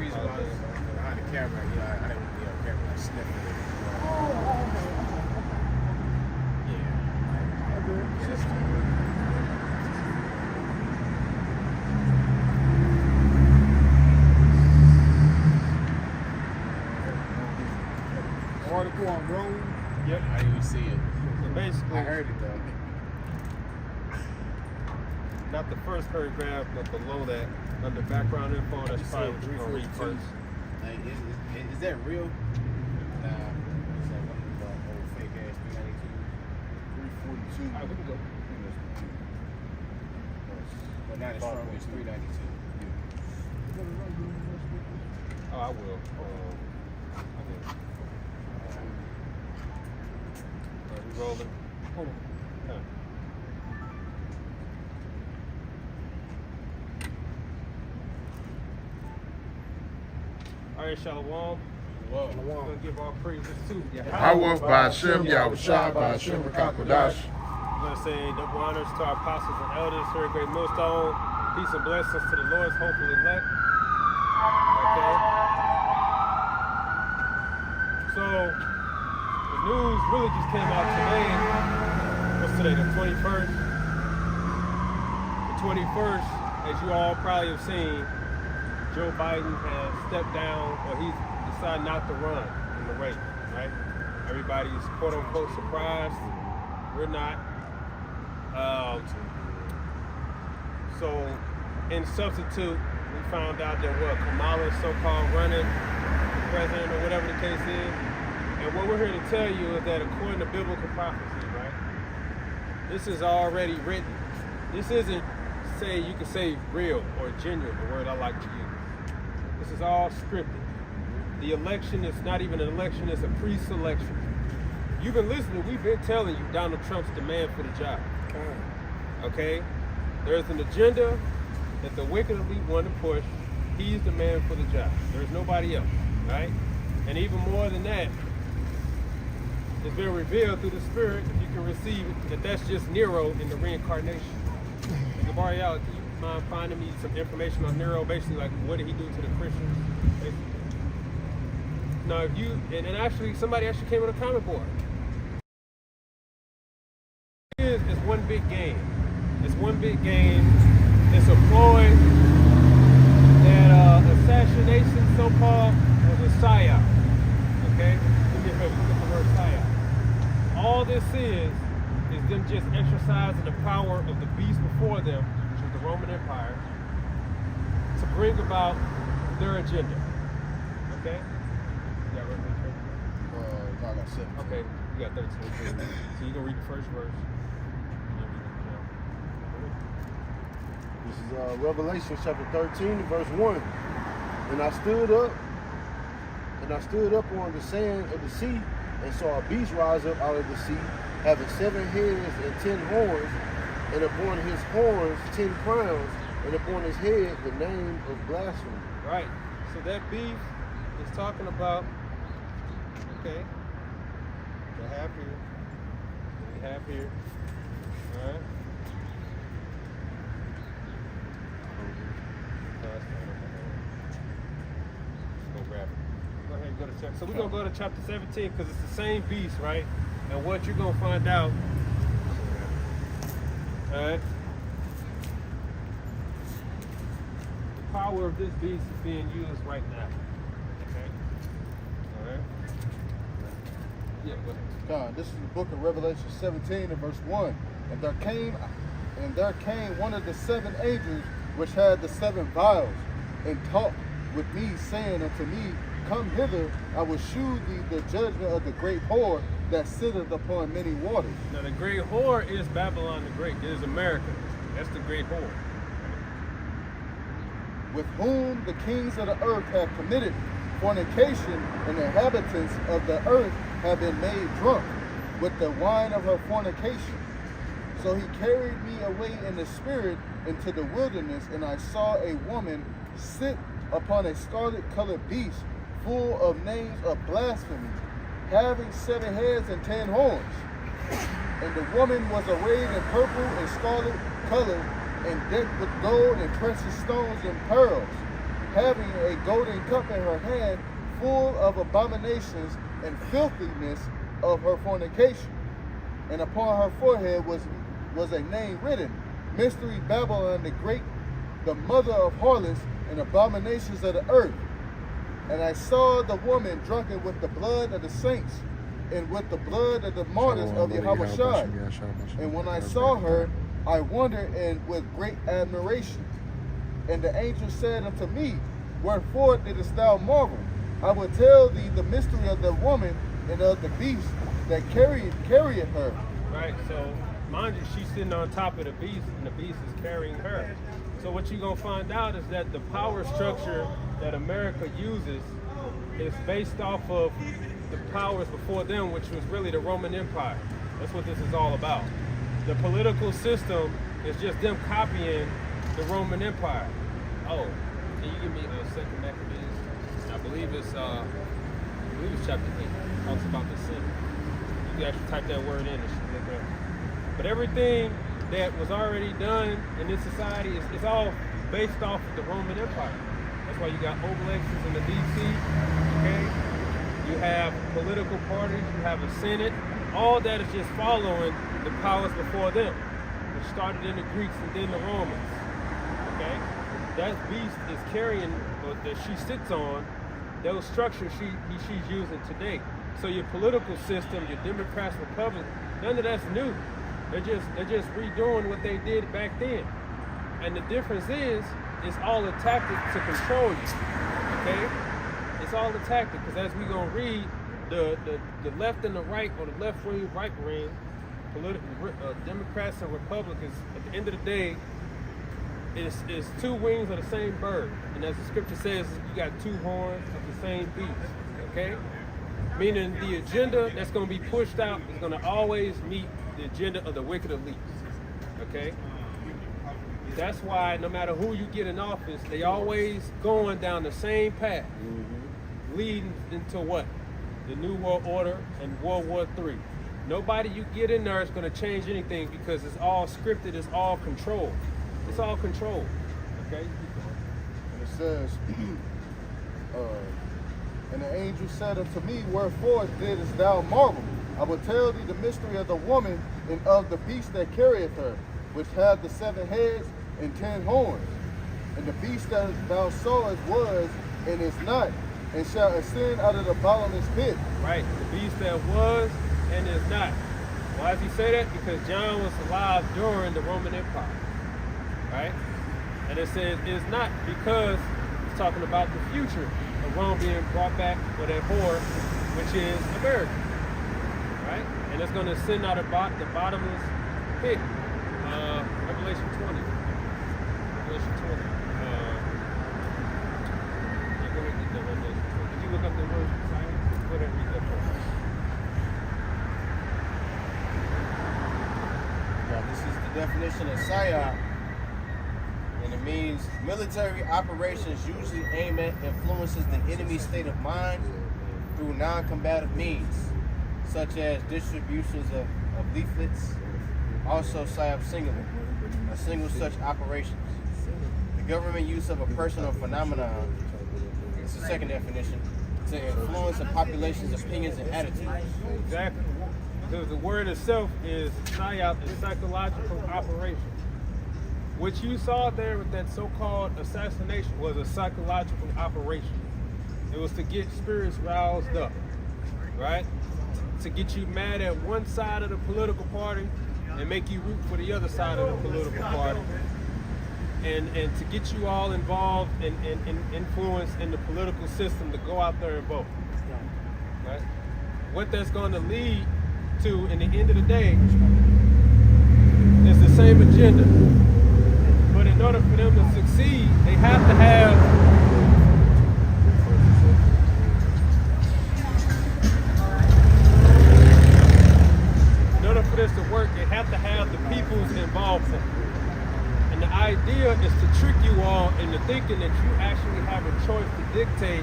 reason why I was behind the camera. You know, I didn't want to be on camera like sniffing it. Article on Rome. Yep. I didn't even see it. So basically, I heard it though. not the first paragraph, but below that, under background info, that's probably what you're going to read first. Like, is that real? Nah. It's like one of the old fake ass 392. 342. Alright, we can go. But not as strong as 392. Oh, I will. Are we rolling? Hold on. Okay. All right, Shalom. We're going to give our praises to Yahweh by Hashem, Yahushua by Hashem, Rakakodash. We're going to say double honors to our apostles and elders here at Great Millstone. Peace and blessings to the Lord's hopeful elect. Okay. So, the news really just came out today. What's today, the 21st? The 21st, as you all probably have seen, Joe Biden has stepped down, or he's decided not to run in the race, right? Everybody's quote unquote surprised. We're not. So, in substitute, we found out that Kamala's so-called running for president or whatever the case is. And what we're here to tell you is that according to biblical prophecy, right, this is already written. This isn't, you could say real or genuine, the word I like to use. This is all scripted. The election is not even an election, it's a pre-selection. You've been listening, we've been telling you Donald Trump's demand for the job. Okay? There's an agenda that the wicked elite want to push. He's the man for the job. There's nobody else, right? And even more than that, it's been revealed through the Spirit, if you can receive it, that that's just Nero in the reincarnation. Gabariel, can you mind finding me some information on Nero, basically like what did he do to the Christians? Basically. Now, if you, and actually, somebody actually came on a comment board. It's one big game. It's one big game. It's a ploy that assassination, so-called, was a psyop. Okay? Let me look at the word psyop. All this is them just exercising the power of the beast before them, which is the Roman Empire, to bring about their agenda. Okay? You got Revelation? No, I got 7. Okay, you got 13. So you gonna read the first verse. This is Revelation chapter 13, verse 1. And I stood up on the sand of the sea, and saw a beast rise up out of the sea, having 7 heads and 10 horns, and upon his horns 10 crowns, and upon his head the name of blasphemy. Right. So that beast is talking about, okay, we have here, all right. Go grab it. Go ahead and go to chapter. So we're going to go to chapter 17 because it's the same beast, right? And what you're going to find out, all right, the power of this beast is being used right now. Okay? All right? Yeah, go ahead. God, this is the book of Revelation 17 and verse 1. And there came one of the 7 angels which had the 7 vials, and talked with me, saying unto me, Come hither, I will shew thee the judgment of the great whore that sitteth upon many waters. Now the great whore is Babylon the Great. It is America. That's the great whore. With whom the kings of the earth have committed fornication, and the inhabitants of the earth have been made drunk with the wine of her fornication. So he carried me away in the spirit into the wilderness, and I saw a woman sit upon a scarlet-colored beast, full of names of blasphemy, having 7 heads and 10 horns. And the woman was arrayed in purple and scarlet color, and decked with gold and precious stones and pearls, having a golden cup in her hand, full of abominations and filthiness of her fornication. And upon her forehead was a name written, Mystery Babylon the Great, the mother of harlots and abominations of the earth. And I saw the woman drunken with the blood of the saints and with the blood of the martyrs of Yahweh. And when I saw her, I wondered and with great admiration. And the angel said unto me, Wherefore didst thou marvel? I will tell thee the mystery of the woman and of the beast that carrieth her. Right, so mind you, she's sitting on top of the beast, and the beast is carrying her. So what you're going to find out is that the power structure that America uses is based off of the powers before them, which was really the Roman Empire. That's what this is all about. The political system is just them copying the Roman Empire. Oh, can you give me a second Maccabees? I believe it's chapter 8. It talks about the sin. You can actually type that word in and look it up. But everything that was already done in this society is all based off of the Roman Empire. That's why you got obelisks in the DC, okay? You have political parties, you have a Senate. All that is just following the powers before them, which started in the Greeks and then the Romans, okay? That beast is carrying, that she sits on, those structures she's using today. So your political system, your Democrats, Republicans, none of that's new. They're just redoing what they did back then. And the difference is, it's all a tactic to control you, okay? It's all a tactic, because as we're going to read, the left and the right, or the left wing, right wing, Democrats and Republicans, at the end of the day, is two wings of the same bird. And as the scripture says, you got two horns of the same beast, okay? Meaning the agenda that's going to be pushed out is going to always meet the agenda of the wicked elites, okay? That's why no matter who you get in office, they always going down the same path, leading into what? The New World Order and World War III. Nobody you get in there is going to change anything, because it's all scripted, it's all controlled. It's all controlled, okay? And it says, and the angel said unto me, Wherefore didst thou marvel? I will tell thee the mystery of the woman and of the beast that carrieth her, which hath the 7 heads and 10 horns. And the beast that thou sawest was and is not, and shall ascend out of the bottomless pit. Right, the beast that was and is not. Why does he say that? Because John was alive during the Roman Empire, right? And it says is not, because it's talking about the future of Rome being brought back with that whore, which is America, right? And it's going to ascend out of the bottomless pit. Revelation 20. Revelation 20. Go ahead and get that Revelation 20. Did you look up the word silence? Go ahead and read that for us. Now, this is the definition of PSYOP, and it means military operations usually aim at influences the enemy's state of mind through non-combative means, such as distributions of leaflets. Also, PSYOP singular, a single such operations. The government use of a personal phenomenon, it's the second definition, to influence a population's opinions and attitudes. Exactly. Because the word itself is PSYOP, is psychological operation. What you saw there with that so-called assassination was a psychological operation. It was to get spirits roused up, right? To get you mad at one side of the political party and make you root for the other side of the political party. And to get you all involved and influence in the political system to go out there and vote, right? What that's going to lead to, in the end of the day, is the same agenda. But in order for them to succeed, they have to have this to work, they have to have the people's involvement. And the idea is to trick you all into thinking that you actually have a choice to dictate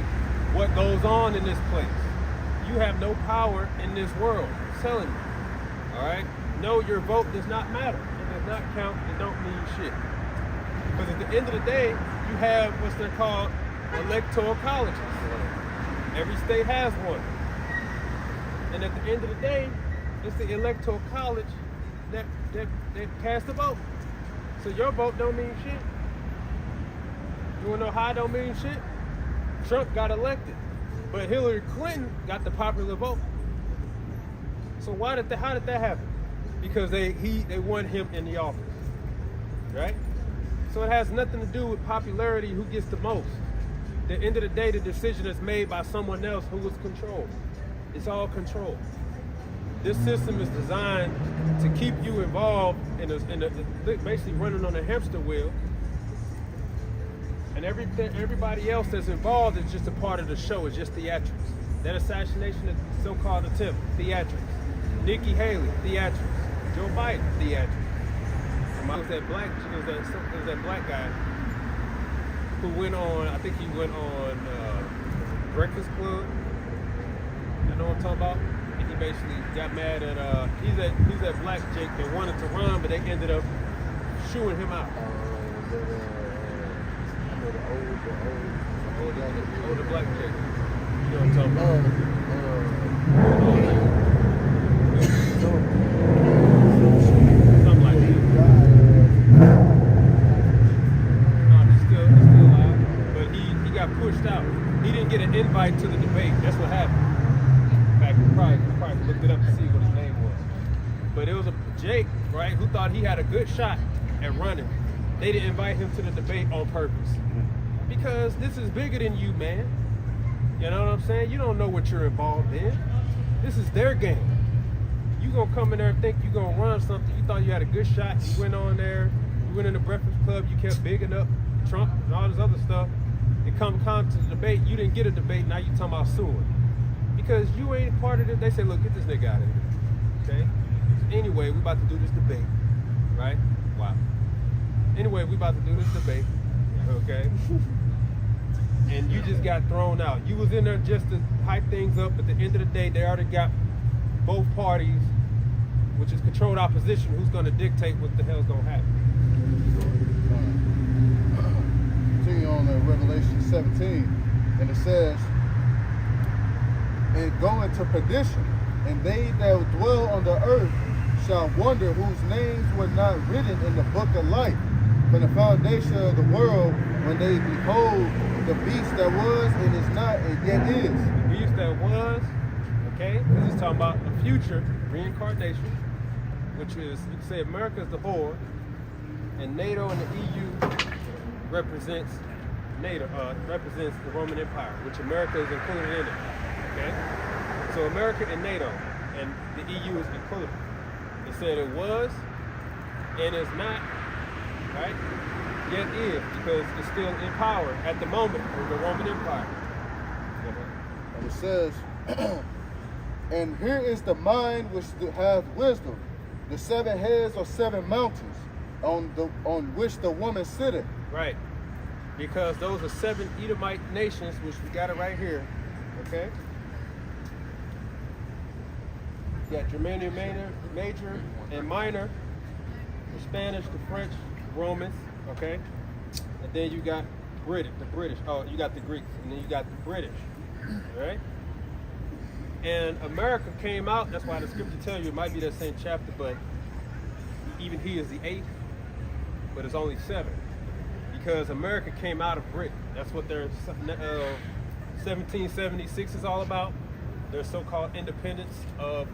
what goes on in this place. You have no power in this world. I'm telling you. Alright? No, your vote does not matter. It does not count. It don't mean shit. Because at the end of the day, you have what's they're called electoral colleges. Every state has one. And at the end of the day, it's the electoral college that cast the vote. So your vote don't mean shit. You wanna know how it don't mean shit? Trump got elected, but Hillary Clinton got the popular vote. So how did that happen? Because they want him in the office, right? So it has nothing to do with popularity, who gets the most. At the end of the day, the decision is made by someone else who is controlled. It's all control. This system is designed to keep you involved in basically running on a hamster wheel. And everybody else that's involved is just a part of the show. It's just theatrics. That assassination is so-called attempt, theatrics. Nikki Haley, theatrics. Joe Biden, theatrics. It was that black guy who went on, I think he went on Breakfast Club. You know what I'm talking about? And he basically got mad at, he's that black Jake that wanted to run, but they ended up shooing him out. The older black Jake. You know what I'm talking about? Something like that. No, he's still alive. But he got pushed out. He didn't get an invite to the debate. That's what happened. In fact, we probably looked it up to see what his name was. But it was a Jake, right, who thought he had a good shot at running. They didn't invite him to the debate on purpose. Because this is bigger than you, man. You know what I'm saying? You don't know what you're involved in. This is their game. You gonna come in there and think you gonna run something. You thought you had a good shot. You went on there. You went in the Breakfast Club. You kept bigging up Trump and all this other stuff. It come to the debate. You didn't get a debate. Now you talking about suing. Because you ain't part of it. They say, look, get this nigga out of here. Okay? So anyway, we about to do this debate. Right? Wow. Anyway, we about to do this debate. Okay? And you just got thrown out. You was in there just to hype things up. At the end of the day, they already got both parties, which is controlled opposition, who's going to dictate what the hell's going to happen. Continue on Revelation 17, and it says, and go into perdition, and they that dwell on the earth shall wonder whose names were not written in the book of life from the foundation of the world, when they behold the beast that was and is not and yet is. The beast that was, okay? This is talking about the future reincarnation, which is, you can say America is the whore, and NATO and the EU represents represents the Roman Empire, which America is included in it. Okay? So America and NATO and the EU is included. It said it was and is not, right? Yet is, because it's still in power at the moment of the Roman Empire. And it says, and here is the mind which hath wisdom. The 7 heads are 7 mountains on which the woman sitteth. Right. Because those are 7 Edomite nations, which we got it right here. Okay? You got Germanian major and minor, the Spanish, the French, Romans, okay? And then you got the British. Oh, you got the Greeks, and then you got the British, right? And America came out, that's why the scripture tells you it might be that same chapter, but even he is the 8th, but it's only 7. Because America came out of Britain. That's what their 1776 is all about. Their so-called independence of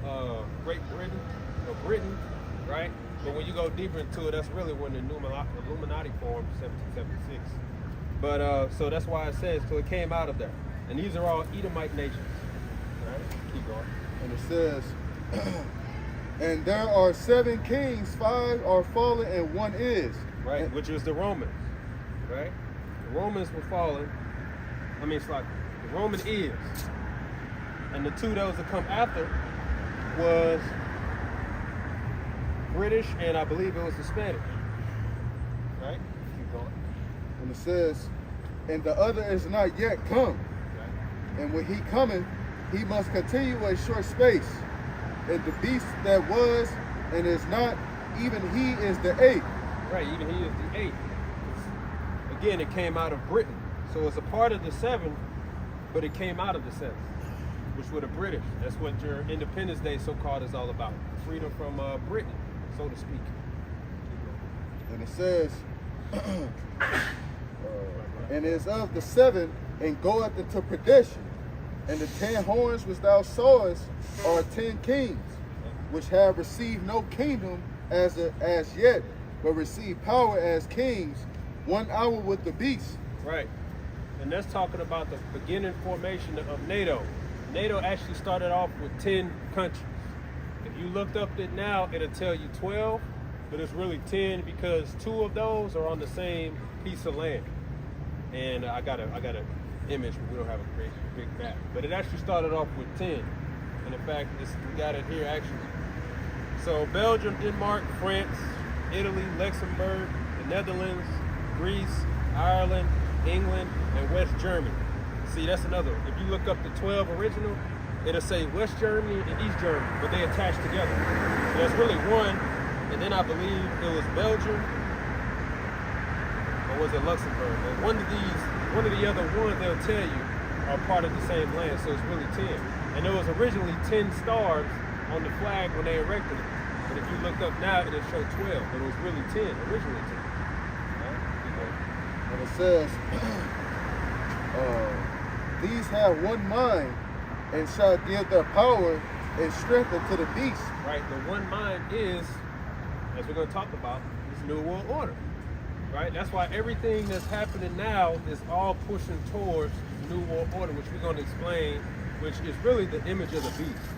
Great Britain, or Britain, right? But when you go deeper into it, that's really when the Illuminati formed, 1776. But so that's why it says, so it came out of there. And these are all Edomite nations. Right? Keep going. And it says, and there are 7 kings, 5 are fallen, and 1 is. Right, which is the Romans. Right? The Romans were fallen. I mean, it's like the Roman is. And the 2 those that come after was British, and I believe it was the Spanish. Right? Keep going. And it says, and the other is not yet come. Right. And when he cometh, he must continue a short space. And the beast that was and is not, even he is the 8th. Right, even he is the 8th. Again, it came out of Britain. So it's a part of the 7, but it came out of the 7, which were the British. That's what your Independence Day, so-called, is all about. Freedom from Britain, so to speak. And it says, and is of the 7, and goeth into perdition. And the 10 horns which thou sawest are 10 kings, which have received no kingdom as yet, but receive power as kings 1 hour with the beast. Right. And that's talking about the beginning formation of NATO. NATO actually started off with 10 countries. If you looked up it now, it'll tell you 12, but it's really 10 because 2 of those are on the same piece of land. And I got an image, but we don't have a great big map. But it actually started off with 10. And in fact, we got it here actually. So Belgium, Denmark, France, Italy, Luxembourg, the Netherlands, Greece, Ireland, England, and West Germany. See, that's another one. If you look up the 12 original, it'll say West Germany and East Germany, but they attached together. So that's really one. And then I believe it was Belgium, or was it Luxembourg? But one of the other ones they'll tell you are part of the same land, so it's really 10. And there was originally 10 stars on the flag when they erected it. But if you look up now, it'll show 12, but it was really 10, originally 10. And it says, these have one mind, and shall give their power and strength unto the beast. Right, the one mind is, as we're going to talk about, this New World Order. Right, that's why everything that's happening now is all pushing towards the New World Order, which we're going to explain, which is really the image of the beast.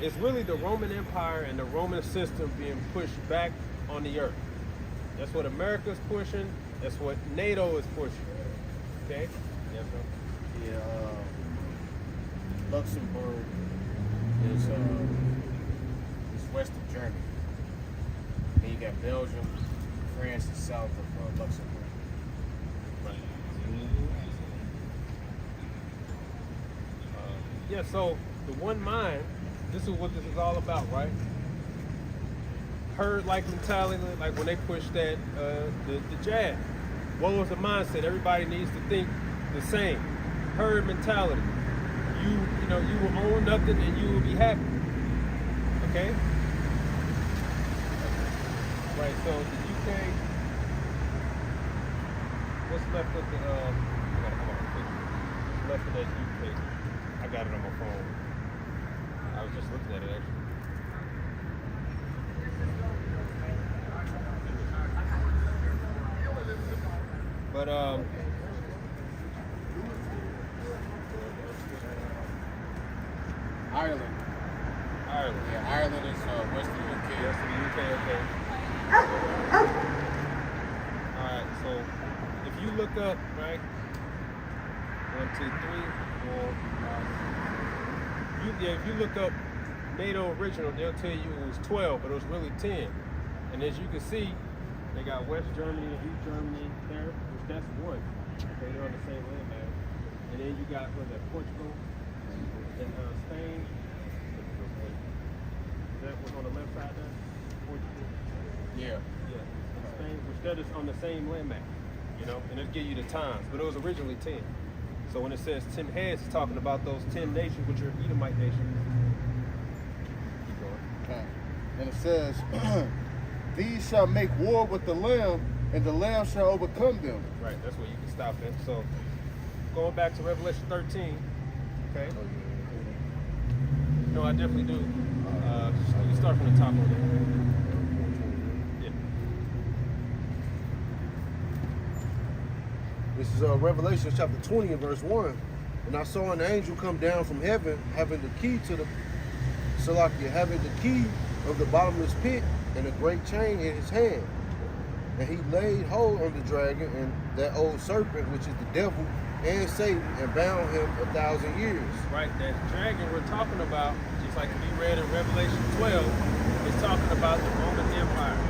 It's really the Roman Empire and the Roman system being pushed back on the earth. That's what America's pushing. That's what NATO is pushing. Okay? Yeah, bro. Yeah, Luxembourg is west of Germany. Then you got Belgium, France is south of Luxembourg. Right. Yeah, so the one mind, this is what this is all about, right? Herd-like mentality, like when they push that, the jab. What was the mindset? Everybody needs to think the same. Herd mentality. You will own nothing and you will be happy. Okay? Right, so the UK, what's left of the, I gotta come on, what's left of that UK? I got it on my phone. I was just looking at it actually. But Ireland. Yeah, Ireland is west of the UK. West of the UK, okay. Alright, so if you look up, right? 1, 2, 3, 4, 5. If you look up NATO original, they'll tell you it was 12, but it was really 10. And as you can see, they got West Germany and East Germany there, which that's one. Okay, they're on the same land mass. And then you got Portugal and Spain. Is that what's on the left side there? Portugal. Yeah. Yeah. And Spain, which that is on the same land mass. And it'll give you the times, but it was originally 10. So when it says 10 heads, it's talking about those 10 nations, which are Edomite nations. Keep going. Okay. And it says, these shall make war with the Lamb, and the Lamb shall overcome them. Right, that's where you can stop it. So going back to Revelation 13, okay? No, I definitely do. You start from the top of it. Yeah. This is Revelation chapter 20 and verse 1. And I saw an angel come down from heaven, having the key to the having the key of the bottomless pit and a great chain in his hand. And he laid hold on the dragon and that old serpent, which is the devil and Satan, and bound him 1,000 years. Right, that dragon we're talking about, just like we read in Revelation 12, is talking about the Roman Empire.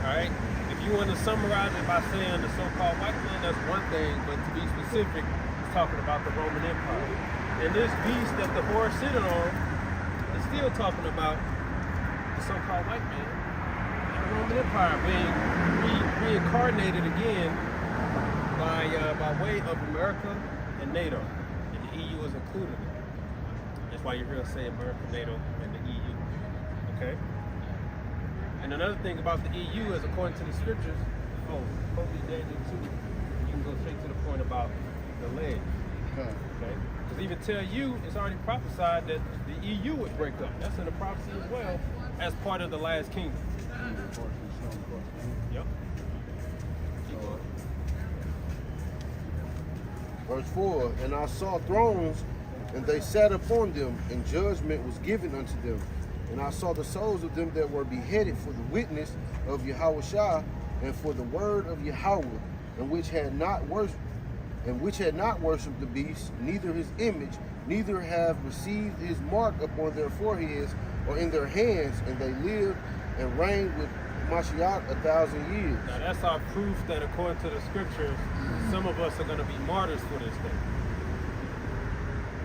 All right? If you want to summarize it by saying the so-called white man, that's one thing, but to be specific, it's talking about the Roman Empire. And this beast that the horse sitting on is still talking about the so-called white man and the Roman Empire being reincarnated again by way of America and NATO, and the EU is included in it. That's why you hear us say America, NATO, and the EU. Okay. And another thing about the EU is, according to the scriptures, Holy Daniel 2, you can go straight to the point about the leg. Okay. Because even tell you, it's already prophesied that the EU would break up. That's in the prophecy as well, as part of the last kingdom. Yep. Verse 4, and I saw thrones, and they sat upon them, and judgment was given unto them. And I saw the souls of them that were beheaded for the witness of Yahushua, and for the word of Yahweh, and which had not worshipped the beast, neither his image, neither have received his mark upon their foreheads or in their hands, and they lived and reigned with Mashiach 1,000 years. Now that's our proof that according to the scriptures, some of us are going to be martyrs for this thing.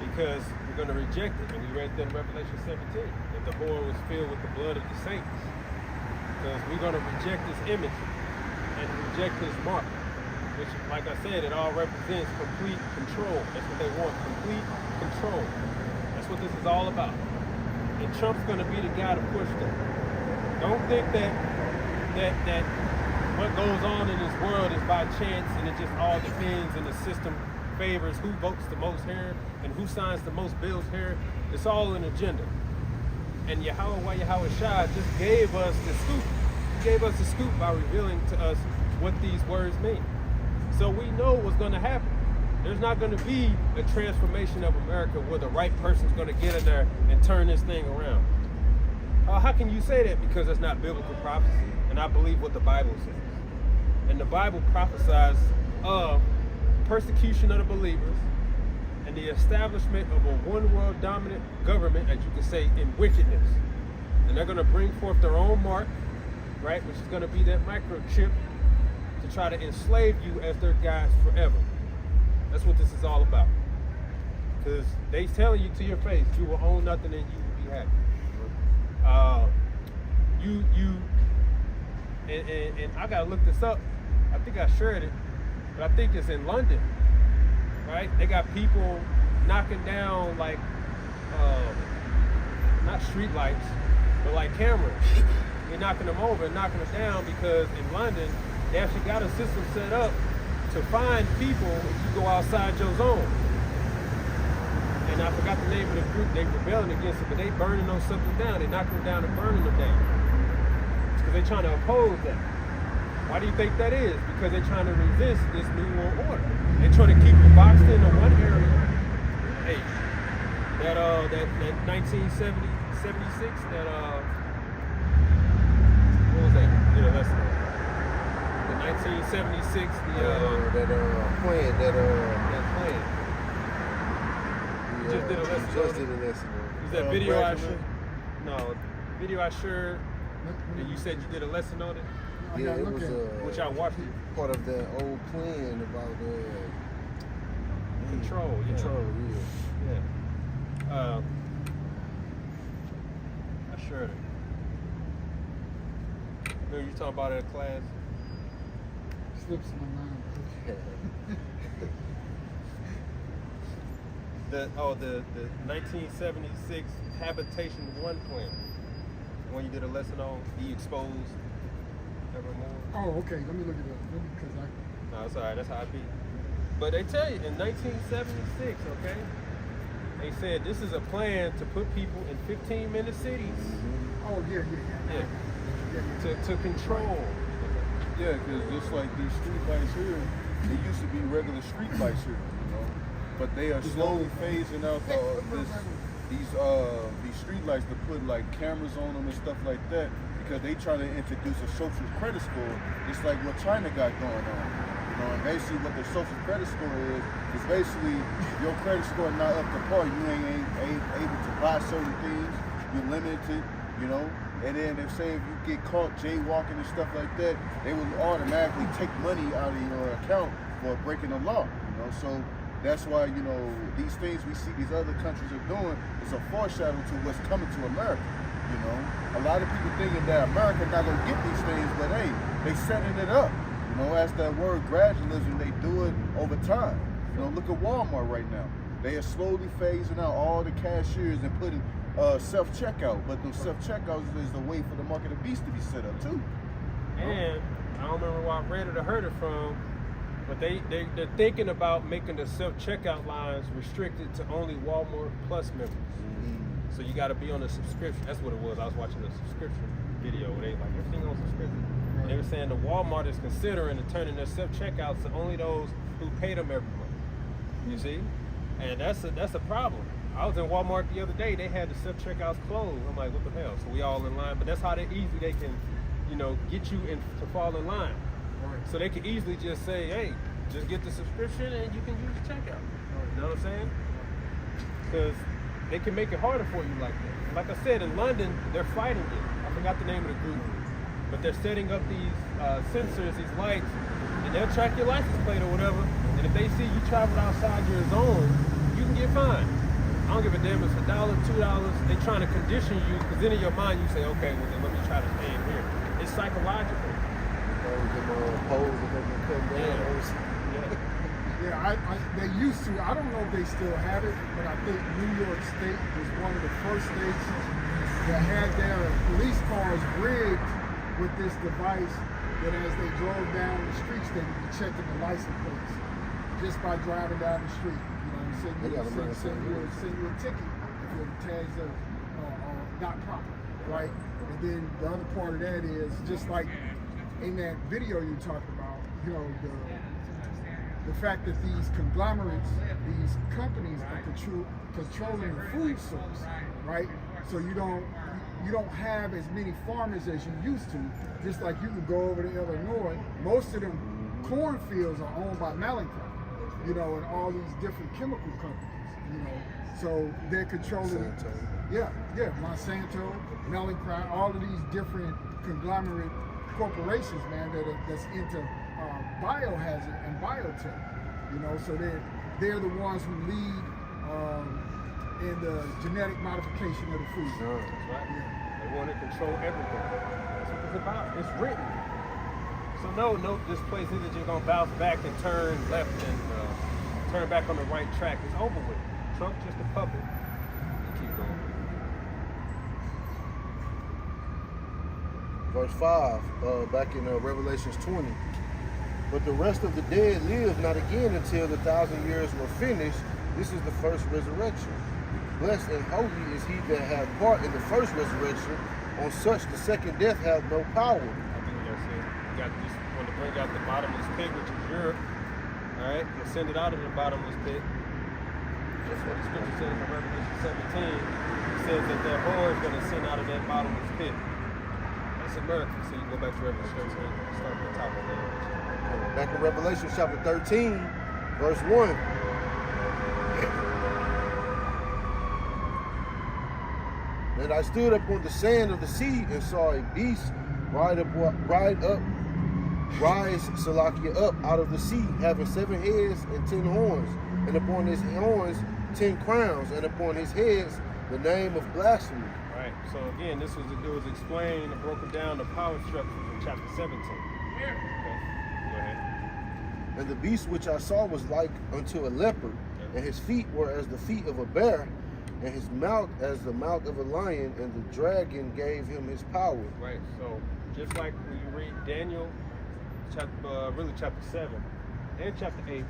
Because we're going to reject it. And we read that in Revelation 17, that the horn was filled with the blood of the saints. Because we're going to reject his image and reject his mark. Which, like I said, it all represents complete control. That's what they want, complete control. That's what this is all about. And Trump's going to be the guy to push them. Don't think that what goes on in this world is by chance and it just all depends and the system favors who votes the most here and who signs the most bills here. It's all an agenda. And Yahushua just gave us the scoop. He gave us the scoop by revealing to us what these words mean. So we know what's going to happen. There's not going to be a transformation of America where the right person's going to get in there and turn this thing around. How can you say that? Because it's not biblical prophecy. And I believe what the Bible says. And the Bible prophesies of persecution of the believers and the establishment of a one-world dominant government, as you can say, in wickedness. And they're going to bring forth their own mark, right, which is going to be that microchip to try to enslave you as their guys forever. That's what this is all about. Because they telling you to your face, you will own nothing and you will be happy. And I gotta look this up. I think I shared it, but I think it's in London, right? They got people knocking down like, not street lights, but like cameras. They're knocking them over and knocking them down because in London, they actually got a system set up to find people if you go outside your zone. And I forgot the name of the group they rebelling against it, but they burning those something down. They knocking them down and burning them down. Because they're trying to oppose that. Why do you think that is? Because they're trying to resist this new world order. They're trying to keep you boxed into one area. Hey, that 1976, what was that? You know, that's the 1976, plan. Just did a lesson. Is that video I shared? No, video I shared. And you said you did a lesson on it? Yeah, it was which I watched it. Part of that old plan about control. Yeah. Control, yeah. I shared it. Remember you talking about it in class? Slips my mind. The 1976 Habitation 1 plan. When you did a lesson on the exposed evermore. Oh, okay. Let me look it up. No, it's all right. That's how I be. But they tell you in 1976, okay, they said this is a plan to put people in 15-minute cities. Mm-hmm. Oh, yeah. To control. Yeah, because just like these street lights here, they used to be regular street lights here, you know. But they are slowly phasing out these street lights to put like cameras on them and stuff like that, because they try to introduce a social credit score, just like what China got going on. You know, and basically what the social credit score is basically your credit score not up to par. You ain't able to buy certain things. You're limited, you know. And then if say if you get caught jaywalking and stuff like that, they will automatically take money out of your account for breaking the law. You know, so that's why, you know, these things we see these other countries are doing is a foreshadow to what's coming to America. You know, a lot of people thinking that America not gonna get these things, but hey, they setting it up. You You know, as that word gradualism, they do it over time. You know, look at Walmart right now. They are slowly phasing out all the cashiers and putting self-checkout. But those self-checkouts is the way for the market of beast to be set up too. And I don't remember where I read it or heard it from, but they're thinking about making the self-checkout lines restricted to only Walmart Plus members. So you got to be on a subscription. That's what it was. I was watching a subscription video where they like, everything on subscription. And they were saying the Walmart is considering turning their self-checkouts to only those who pay them every month. You see? And that's a problem. I was in Walmart the other day. They had the self-checkouts closed. I'm like, what the hell? So we all in line. But that's how easy they can, get you to fall in line. So they can easily just say, hey, just get the subscription and you can use the checkout. You know what I'm saying? Because they can make it harder for you like that. Like I said, in London, they're fighting it. I forgot the name of the group. But they're setting up these sensors, these lights, and they'll track your license plate or whatever. And if they see you travel outside your zone, you can get fined. I don't give a damn if it's $1, $2. They're trying to condition you, because then in your mind you say, okay, well then let me try to stay in here. It's psychological. They used to. I don't know if they still have it, but I think New York State was one of the first states that had their police cars rigged with this device that as they drove down the streets, they would be checking the license plates just by driving down the street. Send you a ticket if your tags are not proper, right? And then the other part of that is just like in that video you're talking about, the fact that these conglomerates, these companies are controlling the food source, right? So you don't have as many farmers as you used to. Just like you can go over to Illinois, most of them cornfields are owned by Mallinckrodt, and all these different chemical companies, so they're controlling. Monsanto, Mallinckrodt, all of these different conglomerate corporations, man, that's into biohazard and biotech, so they're the ones who lead in the genetic modification of the food. That's right. Yeah. They want to control everything. That's what it's about. It's written. So no, this place isn't just gonna bounce back and turn left and turn back on the right track. It's over with. Trump's just a puppet. Keep going. Verse 5, back in Revelations 20. But the rest of the dead live not again until the 1,000 years were finished. This is the first resurrection. Blessed and holy is he that hath part in the first resurrection. On such the second death hath no power. I think that's it. You got just want to bring out the bottomless pit, which is Europe. All right, and send it out of the bottomless pit. That's what the scripture says in Revelation 17. It says that the whore is going to send out of that bottomless pit. That's America. So you go back to Revelation 13 and start at the top of that. Back in Revelation chapter 13, verse 1. And I stood up on the sand of the sea and saw a beast rise Salakia up out of the sea, having 7 heads and 10 horns, and upon his horns 10 crowns, and upon his heads the name of blasphemy. Right. So again, it was explained and broken down the power structure from chapter 17. Okay. Go ahead. And the beast which I saw was like unto a leopard, and his feet were as the feet of a bear, and his mouth as the mouth of a lion, and the dragon gave him his power. Right. So just like when you read Daniel, chapter 7 and chapter 8.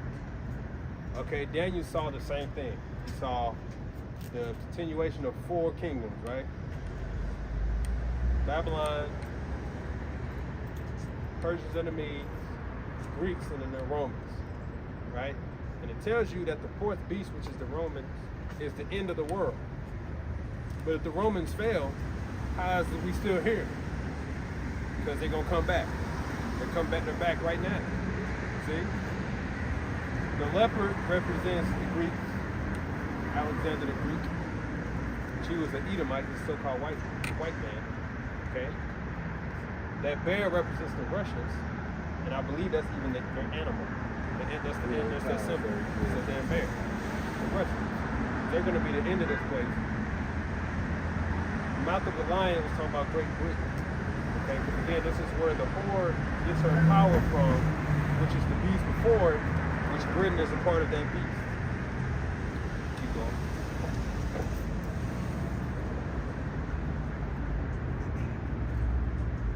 Okay, Daniel saw the same thing. He saw the continuation of 4 kingdoms, right? Babylon, Persians and the Medes, Greeks, and then the Romans, right? And it tells you that the 4th beast, which is the Romans, is the end of the world. But if the Romans fail, how is it we still here? Because they're gonna come back. They're back right now. See? The leopard represents the Greeks, Alexander the Greek. She was an Edomite, the so-called white man. Okay? That bear represents the Russians, and I believe that's even their animal. That's their symbol. It's a damn bear. The Russians. They're going to be the end of this place. The mouth of the lion was talking about Great Britain. Okay, because again, this is where the horde gets her power from, which is the beast before it, which Britain is a part of that beast. Keep going.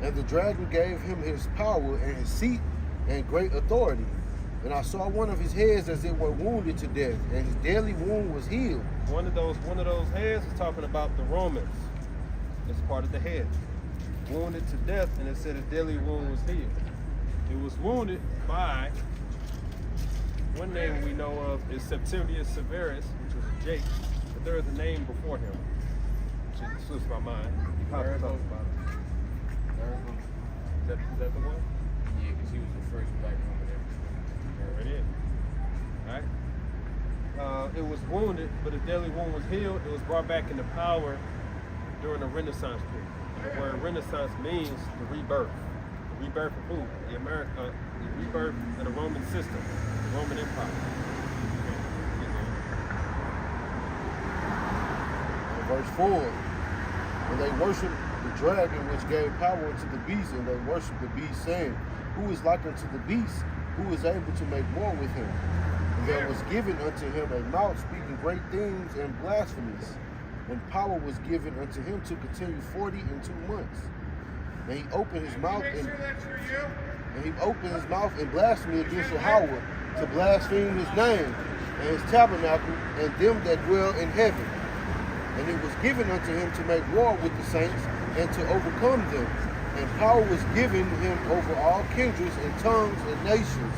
And the dragon gave him his power and his seat and great authority. And I saw one of his heads as it were wounded to death, and his deadly wound was healed. One of those heads is talking about the Romans. It's part of the head. Wounded to death, and it said his deadly wound was healed. It was wounded by, one name we know of is Septimius Severus, which was a Jake, but there is a name before him, which slips my mind. He probably talks about it. Is that the one? Yeah, because he was the first black Roman emperor. There it is. All right. It was wounded, but his deadly wound was healed. It was brought back into power during the Renaissance period. And the word Renaissance means the rebirth. The rebirth of who? The rebirth of the Roman system, the Roman Empire. And verse 4, and they worshiped the dragon which gave power unto the beast, and they worshiped the beast, saying, Who is like unto the beast? Who is able to make war with him? And there was given unto him a mouth speaking great things and blasphemies. And power was given unto him to continue 42 months. And he opened his mouth in blasphemy against Yahweh, to blaspheme his name and his tabernacle and them that dwell in heaven. And it was given unto him to make war with the saints and to overcome them. And power was given him over all kindreds and tongues and nations.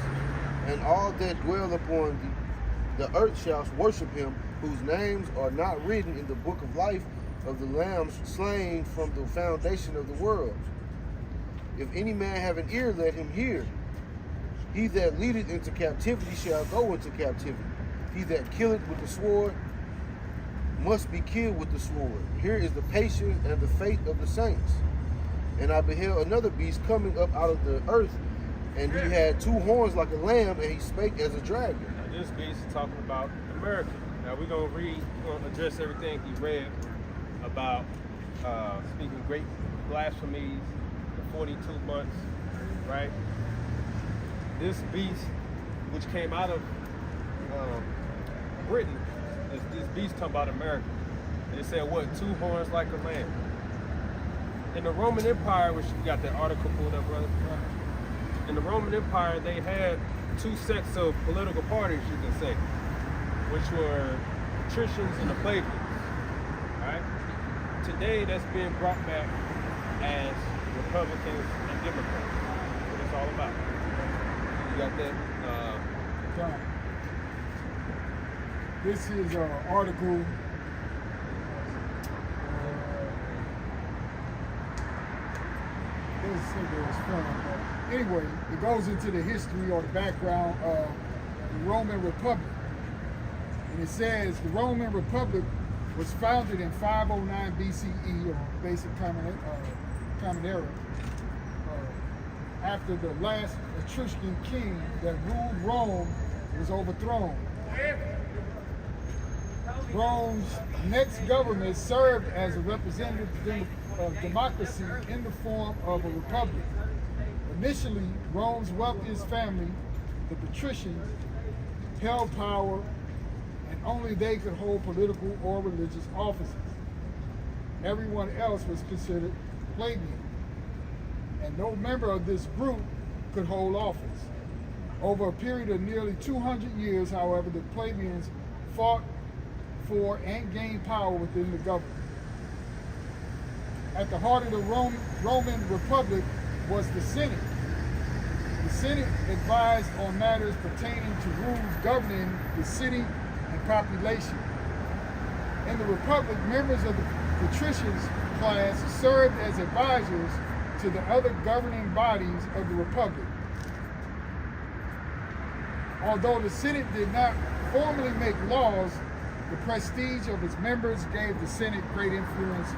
And all that dwell upon the earth shall worship him, whose names are not written in the book of life of the Lamb slain from the foundation of the world. If any man have an ear, let him hear. He that leadeth into captivity shall go into captivity. He that killeth with the sword must be killed with the sword. Here is the patience and the faith of the saints. And I beheld another beast coming up out of the earth, and he had 2 horns like a lamb, and he spake as a dragon. Now this beast is talking about America. Now we're going to address everything he read about speaking great blasphemies, the 42 months, right? This beast, which came out of Britain, this beast talking about America. And it said, what, 2 horns like a lamb. In the Roman Empire, which you got that article pulled up, brother. In the Roman Empire, they had 2 sets of political parties, you can say, which were patricians and the plebeians, right? Today, that's being brought back as Republicans and Democrats. That's what it's all about. You got that? John. This is an article. Anyway, it goes into the history or the background of the Roman Republic. And it says the Roman Republic was founded in 509 BCE, or basic common era, after the last Etruscan king that ruled Rome was overthrown. Rome's next government served as a representative of democracy in the form of a republic. Initially, Rome's wealthiest family, the patricians, held power, and only they could hold political or religious offices. Everyone else was considered plebeian, and no member of this group could hold office. Over a period of nearly 200 years, however, the plebeians fought for and gained power within the government. At the heart of the Roman Republic was the Senate. The Senate advised on matters pertaining to rules governing the city and population. In the Republic, members of the patricians class served as advisors to the other governing bodies of the Republic. Although the Senate did not formally make laws, the prestige of its members gave the Senate great influence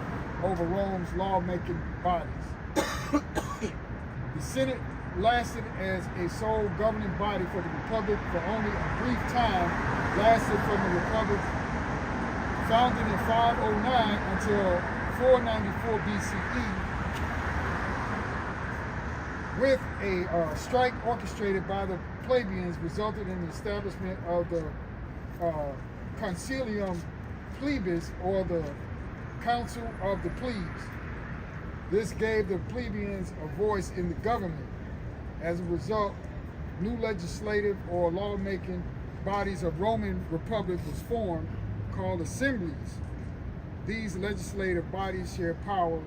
over Rome's lawmaking bodies. The Senate lasted as a sole governing body for the Republic for only a brief time, lasted from the Republic founded in 509 until 494 BCE, with a strike orchestrated by the plebeians resulted in the establishment of the Concilium Plebis, or the Council of the Plebes. This gave the plebeians a voice in the government. As a result, new legislative or lawmaking bodies of Roman Republic was formed, called assemblies. These legislative bodies share power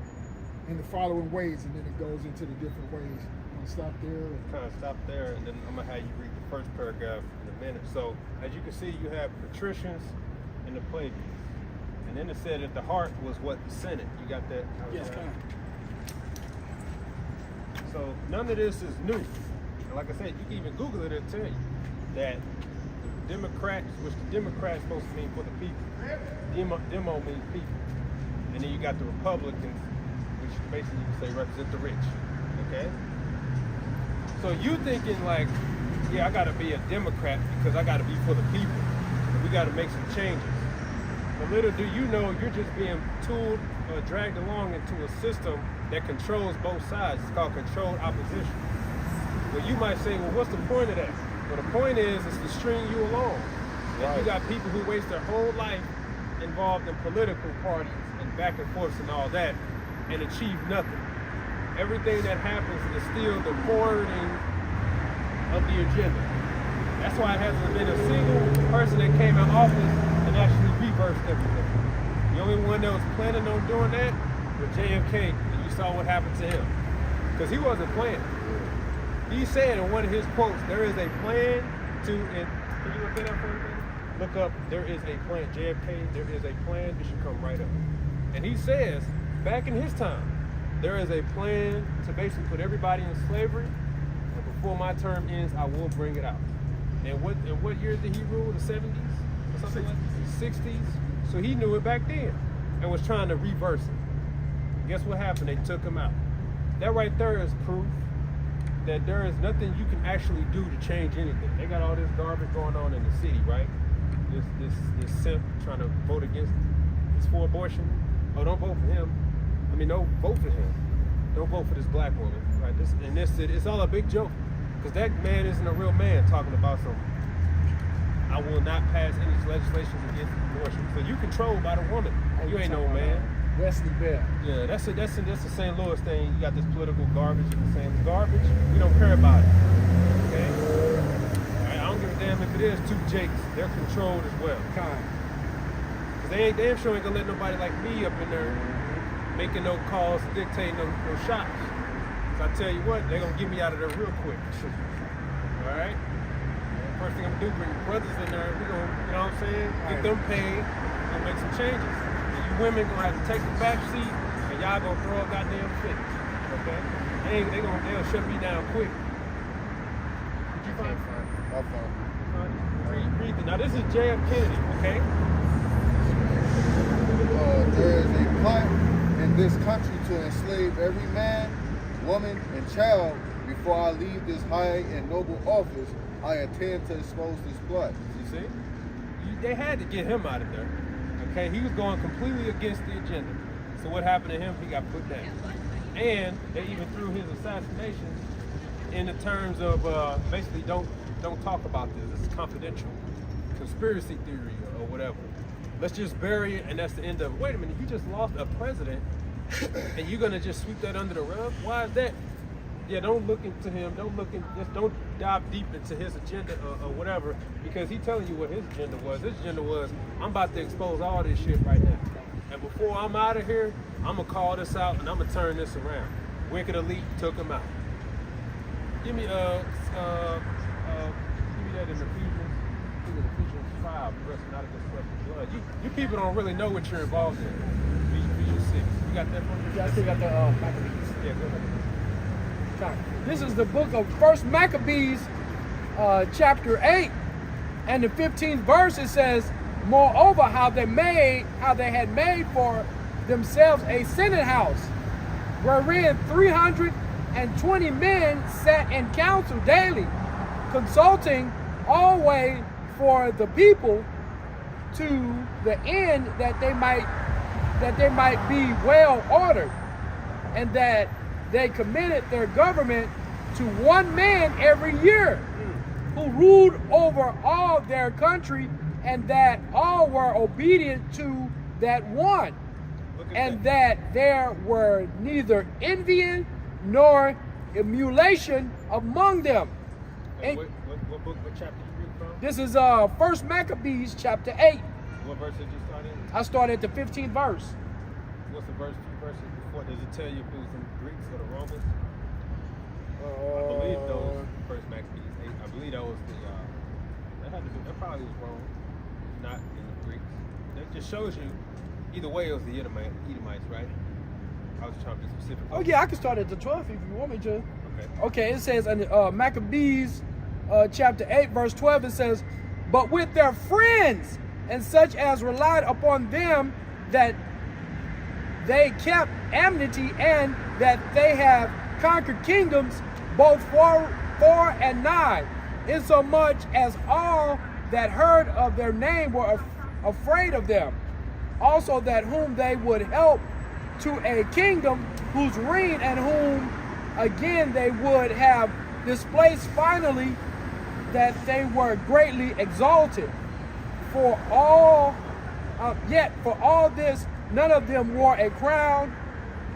in the following ways, and then it goes into the different ways. I'm gonna stop there. Kind of stop there, and then I'm gonna have you read the first paragraph in a minute. So, as you can see, you have patricians and the plebeians, and then it said at the heart was what? The Senate. You got that? Yes, kind of. So none of this is new. And like I said, you can even Google it, it'll tell you that the Democrats, which the Democrats supposed to mean for the people. Demo means people. And then you got the Republicans, which basically you can say represent the rich. Okay? So you thinking like, yeah, I gotta be a Democrat because I gotta be for the people. We gotta make some changes. But little do you know, you're just being tooled or dragged along into a system that controls both sides. It's called controlled opposition. Well, you might say, well, what's the point of that? Well, the point is to string you along. And you got people who waste their whole life involved in political parties and back and forth and all that and achieve nothing. Everything that happens is still the forwarding of the agenda. That's why it hasn't been a single person that came in office and actually reversed everything. The only one that was planning on doing that was JFK, and you saw what happened to him. Because he wasn't playing. He said in one of his quotes, there is a plan to, and can you look that up for me? Look up, there is a plan, JFK, there is a plan, it should come right up. And he says, back in his time, there is a plan to basically put everybody in slavery, and before my term ends, I will bring it out. And what year did he rule? The 70s? Or something like that? 60s? So he knew it back then, and was trying to reverse it. Guess what happened? They took him out. That right there is proof that there is nothing you can actually do to change anything. They got all this garbage going on in the city, right? This simp trying to vote against, he's for abortion. Oh, don't vote for him. I mean, no, vote for him. Don't vote for this black woman, right? It's all a big joke, because that man isn't a real man talking about something. I will not pass any legislation against abortion. So you controlled by the woman. You ain't no man. Wesley Bell. Yeah, that's a St. Louis thing. You got this political garbage and the same garbage. We don't care about it. Okay? All right, I don't give a damn if it is two Jakes. They're controlled as well. Cause they damn sure ain't gonna let nobody like me up in there making no calls, dictating no shots. So I tell you what, they're gonna get me out of there real quick. All right? First thing I'm gonna do, bring the brothers in there. We gonna, you know what I'm saying? Get them paid and make some changes. Women gonna have to take the back seat, and y'all gonna throw a goddamn fit. Okay? They'll shut me down quick. Did you find it? I found it. Read it. Now this is J.F. Kennedy, okay? There is a plot in this country to enslave every man, woman, and child. Before I leave this high and noble office, I intend to expose this plot. You see? They had to get him out of there. Okay, he was going completely against the agenda. So what happened to him? He got put down. And they even threw his assassination in the terms of basically don't talk about this. This is confidential. Conspiracy theory or whatever. Let's just bury it and that's the end of it. Wait a minute, you just lost a president and you're gonna just sweep that under the rug? Why is that? Yeah, don't look into him. Just don't dive deep into his agenda or whatever, because he's telling you what his agenda was. His agenda was, I'm about to expose all this shit right now. And before I'm out of here, I'm gonna call this out and I'm gonna turn this around. Wicked Elite took him out. Give me that in Ephesians. Give me Ephesians 5, wrestling not against flesh and blood. You people don't really know what you're involved in. Ephesians 6. You got that one? Yeah, I still got the Maccabees. Yeah, go ahead. This is the book of 1 Maccabees, chapter 8, and the 15th verse. It says, moreover, how they had made for themselves a senate house, wherein 320 men sat in council daily, consulting always for the people, to the end that they might be well ordered, and that they committed their government to one man every year, who ruled over all their country, and that all were obedient to that one, and that there were neither envying nor emulation among them. And what book, what chapter you read from? This is 1 Maccabees chapter 8. What verse did you start in? I started at the 15th verse. What's the verse, few verses before? Does it tell you if it was the Greeks or the Romans? I believe those First Maccabees 8. I believe that was that probably was Rome, not in the Greeks. That just shows you, either way, it was the Edomites, right? I was trying to be specific. Oh yeah, I can start at the 12th if you want me to. Okay. Okay, it says in Maccabees chapter 8, verse 12, it says, but with their friends and such as relied upon them, that they kept enmity, and that they have conquered kingdoms both far and nigh, insomuch as all that heard of their name were afraid of them. Also that whom they would help to a kingdom whose reign and whom again they would have displaced finally, that they were greatly exalted. For all, yet for all this, none of them wore a crown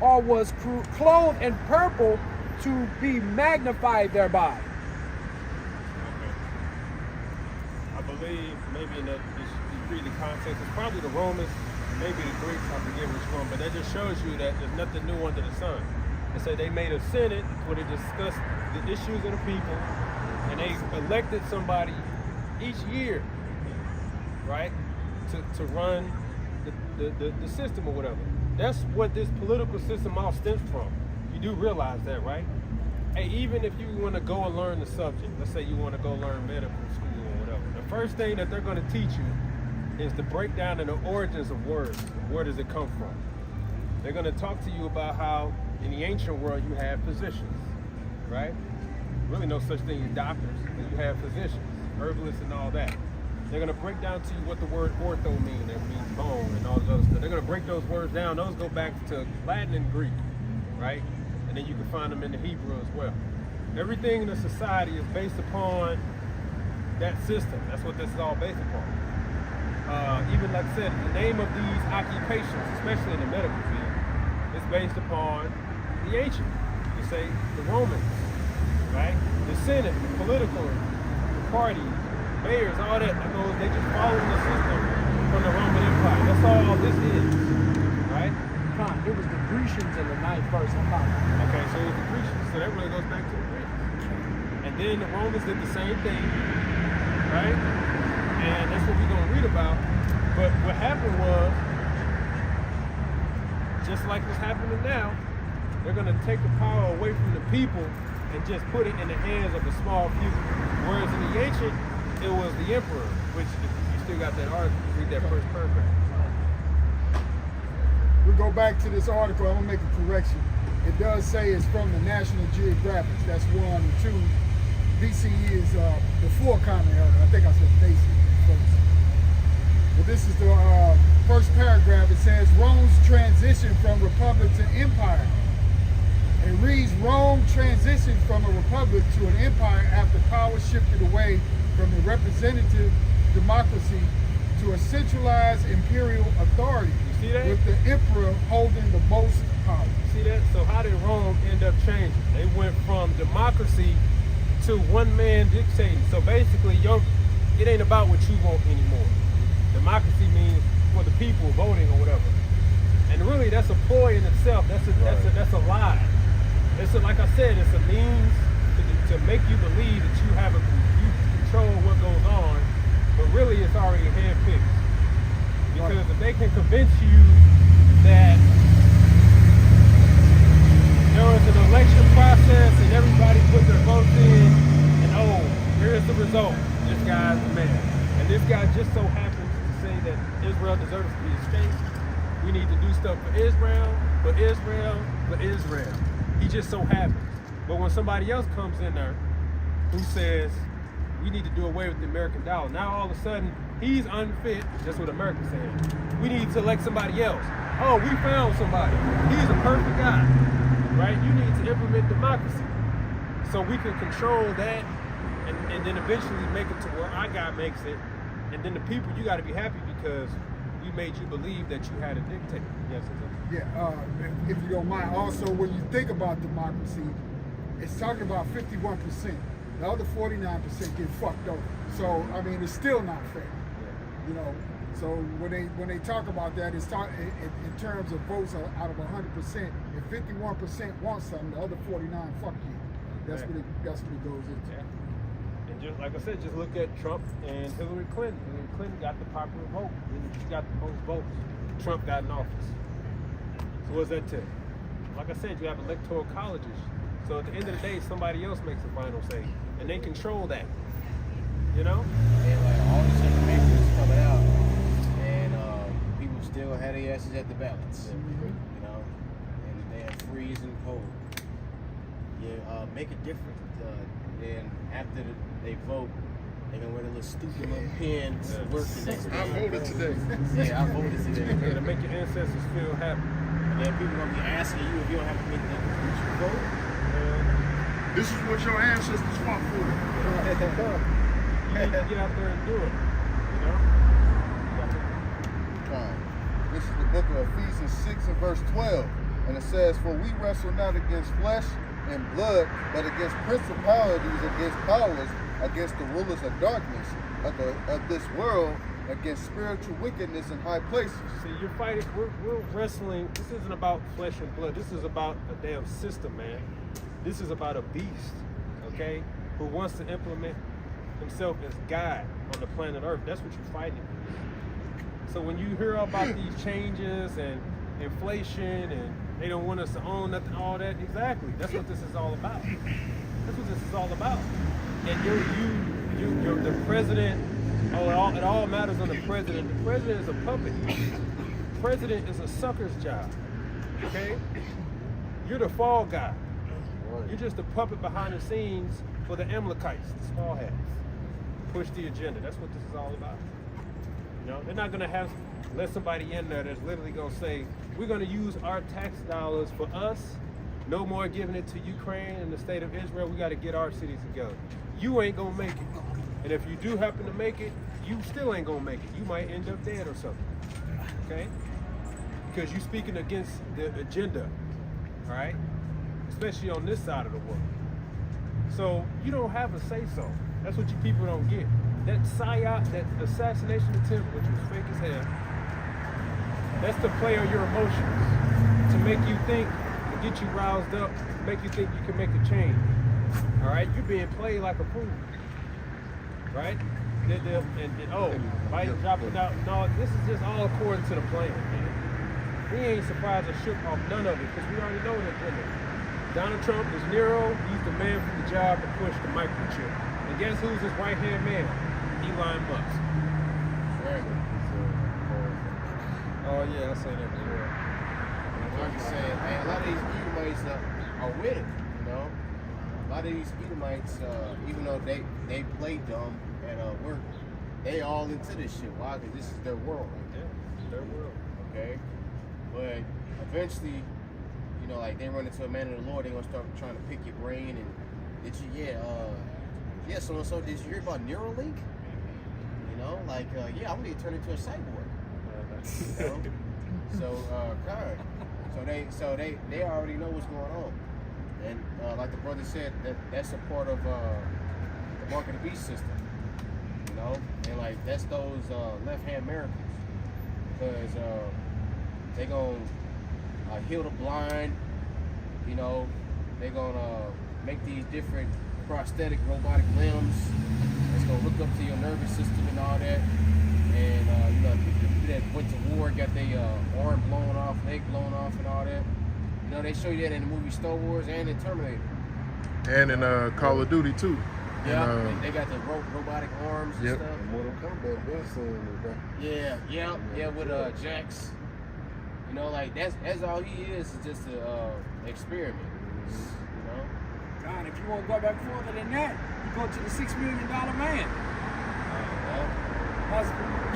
or was clothed in purple to be magnified thereby. I believe maybe in that, you read the context, it's probably the Romans, maybe the Greeks, I forget which one, but that just shows you that there's nothing new under the sun. They said they made a Senate where they discussed the issues of the people, and they elected somebody each year, right, to run the system or whatever. That's what this political system all stems from. You do realize that, right? Hey, even if you want to go and learn the subject, let's say you want to go learn medical school or whatever, the first thing that they're going to teach you is the breakdown and the origins of words. Where does it come from? They're going to talk to you about how in the ancient world you had physicians, right? Really no such thing as doctors, but you have physicians, herbalists and all that. They're going to break down to you what the word ortho means. That means bone and all those other stuff. They're going to break those words down. Those go back to Latin and Greek, right? And then you can find them in the Hebrew as well. Everything in the society is based upon that system. That's what this is all based upon. Even like I said, the name of these occupations, especially in the medical field, is based upon the ancient. You say the Romans, right? The Senate, the political, the parties, mayors, all that. They just follow the system from the Roman Empire. That's all this is, right? It was the Grecians in the 9th verse. Okay, so it was the Grecians. So that really goes back to the Greeks. And then the Romans did the same thing, right? And that's what we're going to read about. But what happened was, just like what's happening now, they're going to take the power away from the people and just put it in the hands of a small few. Whereas in the ancient, it was the emperor, which if you still got that article, read that first paragraph. We go back to this article. I'm gonna make a correction. It does say it's from the National Geographic. That's 1 and 2. BCE is before Common Era. I think I said BCE first. But this is the first paragraph. It says Rome's transition from republic to empire. And it reads, Rome transitioned from a republic to an empire after power shifted away from the representative democracy to a centralized imperial authority. You see that? With the emperor holding the most power. See that? So how did Rome end up changing? They went from democracy to one man dictating. So basically, it ain't about what you want anymore. Democracy means for the people voting or whatever. And really, that's a ploy in itself. That's a lie. Like I said, it's a means to make you believe that you control what goes on, but really it's already handpicked. Because if they can convince you that there was an election process and everybody put their votes in, and here's the result. This guy's the man. And this guy just so happens to say that Israel deserves to be a state. We need to do stuff for Israel, for Israel, for Israel. He just so happens. But when somebody else comes in there who says, we need to do away with the American dollar, now all of a sudden, he's unfit. That's what America's saying. We need to elect somebody else. Oh, we found somebody. He's a perfect guy, right? You need to implement democracy. So we can control that, and then eventually make it to where our God makes it, and then the people, you got to be happy because we made you believe that you had a dictator. Yes, Yeah, if you don't mind. Also, when you think about democracy, it's talking about 51%. The other 49% get fucked over. So, I mean, it's still not fair. You know, so when they talk about that, it's in terms of votes out of 100%. If 51% want something, the other 49 fuck you. That's what it goes into. Yeah. And just like I said, just look at Trump and Hillary Clinton. Hillary Clinton got the popular vote. She got the most votes. Trump got in office. So what does that tell you? Like I said, you have electoral colleges. So at the end of the day, somebody else makes the final say, and they control that. You know? And like all this information is coming out, and people still had their asses at the ballots. You know, and they are freezing cold. Yeah, make a difference. Then after they vote, they gonna wear the little stupid little pins to work the next day. I voted today. Yeah, I voted today. Yeah, to make your ancestors feel happy. And then people gonna be asking you if you don't have to make the vote. This is what your ancestors fought for. You need to get out there and do it. You know? This is the book of Ephesians 6 and verse 12. And it says, "For we wrestle not against flesh and blood, but against principalities, against powers, against the rulers of darkness of this world, against spiritual wickedness in high places." See, you're fighting, we're wrestling. This isn't about flesh and blood. This is about a damn system, man. This is about a beast, okay, who wants to implement himself as God on the planet Earth. That's what you're fighting. So when you hear about these changes and inflation and they don't want us to own nothing, all that, exactly. That's what this is all about. That's what this is all about. And you're the president. Oh, it all matters on the president. The president is a puppet. The president is a sucker's job. Okay? You're the fall guy. You're just a puppet behind the scenes for the Amalekites, the small hats. Push the agenda. That's what this is all about. You know, they're not gonna let somebody in there that's literally gonna say, we're gonna use our tax dollars for us. No more giving it to Ukraine and the state of Israel. We gotta get our cities together. You ain't gonna make it. And if you do happen to make it, you still ain't gonna make it. You might end up dead or something. Okay? Because you're speaking against the agenda. All right? Especially on this side of the world. So you don't have a say-so. That's what you people don't get. That psyop, that assassination attempt, which was fake as hell, that's to play on your emotions, to make you think, to get you roused up, make you think you can make a change. All right? You're being played like a fool. Right? Biden dropping out. No, this is just all according to the plan, man. We ain't surprised or shook off none of it because we already know the agenda. Donald Trump is Nero. He's the man for the job to push the microchip. And guess who's his right-hand man? Elon Musk. Oh, yeah, I say that before. Like you said, man, a lot of these Edomites are with it, you know? A lot of these Edomites, even though they play dumb and work, they all into this shit. Why? Because this is their world right there. Yeah, their world. Okay? But eventually, you know, like they run into a man of the Lord, they're gonna start trying to pick your brain and did you so and so, did you hear about Neuralink? You know, like I'm gonna get turned into a cyborg. You know? So they already know what's going on. And like the brother said, that's a part of the mark of the beast system. You know? And like that's those left-hand miracles. Because they gonna heal the blind, you know, they're gonna make these different prosthetic robotic limbs. It's gonna hook up to your nervous system and all that. And you know, people that went to war got their arm blown off, leg blown off and all that. You know, they show you that in the movie Star Wars and in Terminator. And in Call of Duty too. Yeah, and they got the robotic arms and stuff. Mortal Kombat, been saying that. Yeah, with Jax. You know, like that's all he is just an experiment. You know? John, if you want to go back further than that, you go to the $6 million man. That's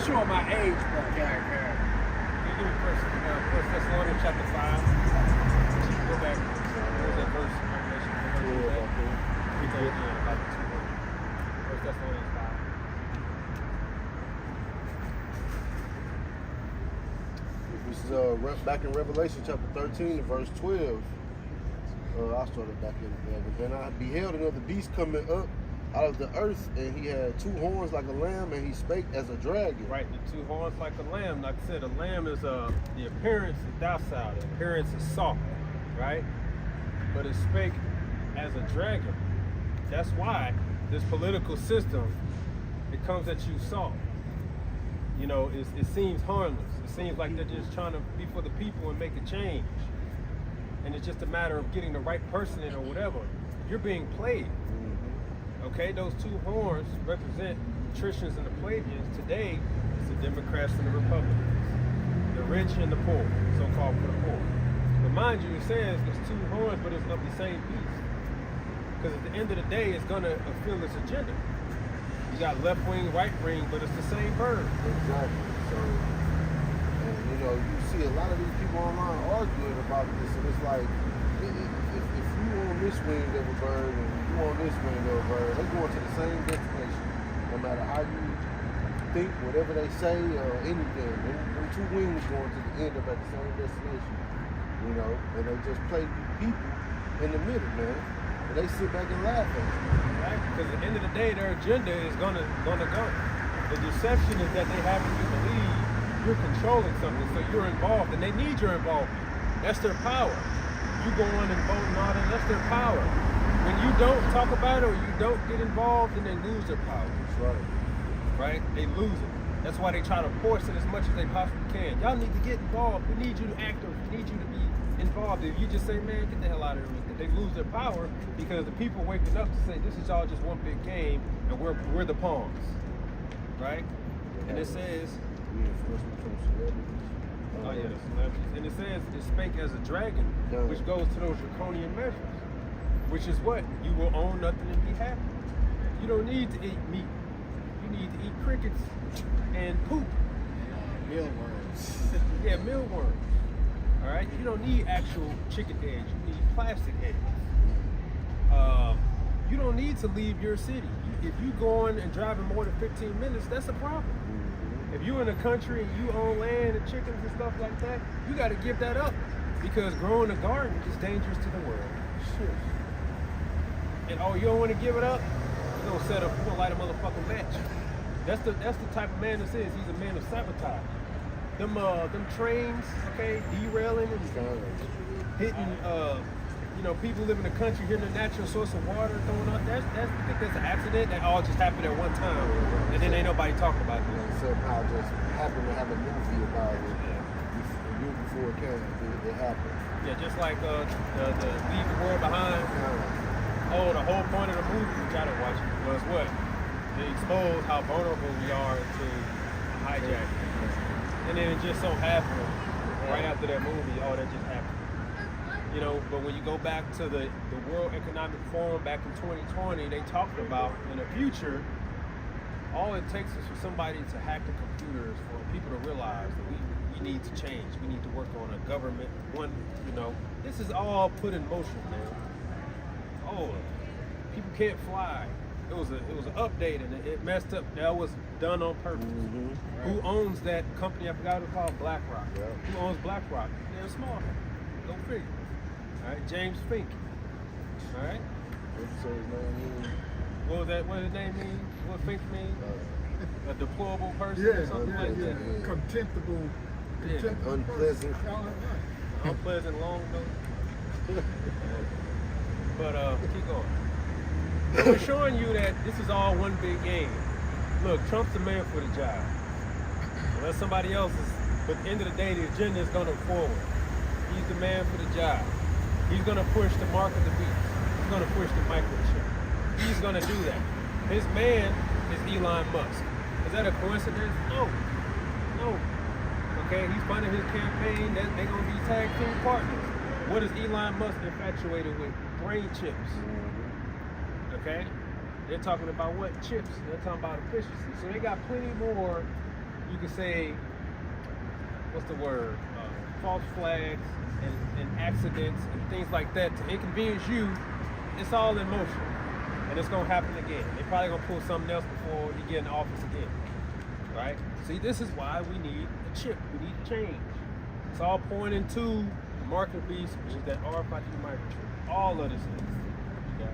showing my age, bro. Okay. You give me First Thessalonians chapter 5. Go back. Where's that verse? He told you about the 2 horns. First Thessalonians 5. This is back in Revelation chapter 13 and verse 12. I started back in 11. And I beheld another beast coming up out of the earth, and he had 2 horns like a lamb, and he spake as a dragon. Right, the 2 horns like a lamb. Like I said, a lamb is the appearance is docile, the appearance is soft, right? But it spake as a dragon. That's why this political system, it comes at you soft. You know, it seems harmless. It seems like they're just trying to be for the people and make a change. And it's just a matter of getting the right person in or whatever. You're being played. Okay, those 2 horns represent patricians and the plebeians. Today, it's the Democrats and the Republicans. The rich and the poor, so-called for the poor. But mind you, it says it's 2 horns, but it's of the same beast. Because at the end of the day, it's going to fulfill its agenda. You got left wing, right wing, but it's the same bird. Exactly. So, and you know, you see a lot of these people online arguing about this, and it's like, if you on this wing of a bird and you on this wing of a bird, they're going to the same destination. No matter how you think, whatever they say, or anything, them 2 wings going to the end up at the same destination. You know, and they just play people in the middle, man. And they sit back and laugh at it. Right? Because at the end of the day, their agenda is gonna go. The deception is that they have you believe you're controlling something, so you're involved, and they need your involvement. That's their power. You go on and vote and all that, that's their power. When you don't talk about it or you don't get involved, then they lose their power. That's right. Right? They lose it. That's why they try to force it as much as they possibly can. Y'all need to get involved. We need you to act, or we need you to be involved. If you just say, man, get the hell out of here, they lose their power because the people waking up to say, this is all just one big game, and we're the pawns, right? And it says, oh yeah, the celebrities. And it says it spake as a dragon, which goes to those draconian measures, which is what you will own nothing and be happy. You don't need to eat meat. You need to eat crickets and poop. Mealworms. Yeah, mealworms. All right, you don't need actual chicken eggs. You need plastic eggs. You don't need to leave your city. If you going and driving more than 15 minutes, that's a problem. If you're in a country and you own land and chickens and stuff like that, you got to give that up because growing a garden is dangerous to the world. Sure. And oh, you don't want to give it up? You're gonna set up, you're gonna light a motherfucking match. That's the type of man this is. He's a man of sabotage. Them trains, okay, derailing and hitting, you know, people live in the country, hitting a natural source of water, throwing out. I think that's an accident. That all just happened at one time, and then ain't nobody talking about it. Somehow just happened to have a movie about it. A year before it came, it happened. Yeah, just like the Leave the World Behind. Oh, the whole point of the movie, which I didn't watch, was what? To expose how vulnerable we are to hijacking. And then it just so happened, right after that movie, oh, that just happened. You know, but when you go back to the World Economic Forum back in 2020, they talked about in the future, all it takes is for somebody to hack the computers, for people to realize that we need to change. We need to work on a government, you know. This is all put in motion, man. Oh, people can't fly. It was an update and it messed up. That was done on purpose. Right. Who owns that company? I forgot what it's called, BlackRock. Yeah. Who owns BlackRock? They're small. Go figure. All right, James Fink. All right. What was that? What did his name mean? What Fink mean? A deplorable person or something like that. Contemptible. Unpleasant. Unpleasant long note. But keep going. So we're showing you that this is all one big game. Look, Trump's the man for the job. Unless somebody else is, but at the end of the day, the agenda is going to forward. He's the man for the job. He's going to push the mark of the beast. He's going to push the microchip. He's going to do that. His man is Elon Musk. Is that a coincidence? No. Okay, he's funding his campaign. They're going to be tag team partners. What is Elon Musk infatuated with? Brain chips. Okay? They're talking about what? Chips. They're talking about efficiency. So they got plenty more, you could say, what's the word? False flags and accidents and things like that to inconvenience you. It's all in motion. And it's gonna happen again. They're probably gonna pull something else before he get in office again. Right? See, this is why we need a chip. We need change. It's all pointing to the mark of the beast, which is that RFID microchip. All of this is. Yeah.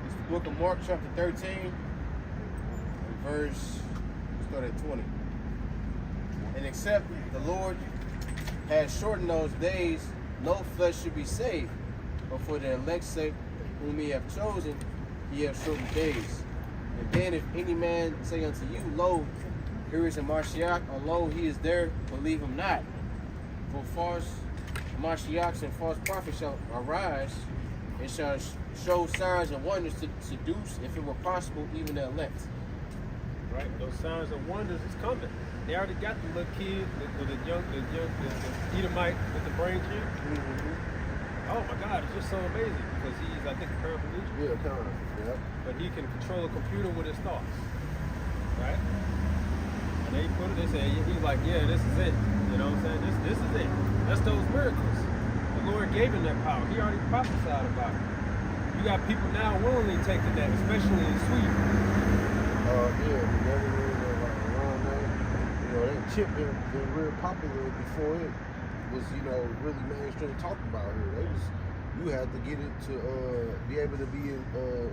It's the book of Mark, chapter 13, and verse, start at 20. And except the Lord had shortened those days, no flesh should be saved. But for the elect's sake, whom he hath chosen, he hath shortened days. And then if any man say unto you, Lo, here is a Mashiach, or lo, he is there, believe him not. For false Mashiachs and false prophets shall arise, and shall show signs and wonders to seduce, if it were possible, even the elect. Right? Those signs and wonders is coming. They already got the little kid, the Edomite with the brain chip. Mm-hmm. Oh my God, it's just so amazing because he's, I think, a paraplegic. Yeah, kind of. Yeah. But he can control a computer with his thoughts. Right? And they put it, they say, he's like, yeah, this is it. You know what I'm saying? This is it. That's those miracles. The Lord gave him that power. He already prophesied about it. You got people now willingly taking that, especially in Sweden. Yeah, the Netherlands and like around there. You know, that chip been real popular before it was, you know, really mainstream talked about here. You had to get it to be able to be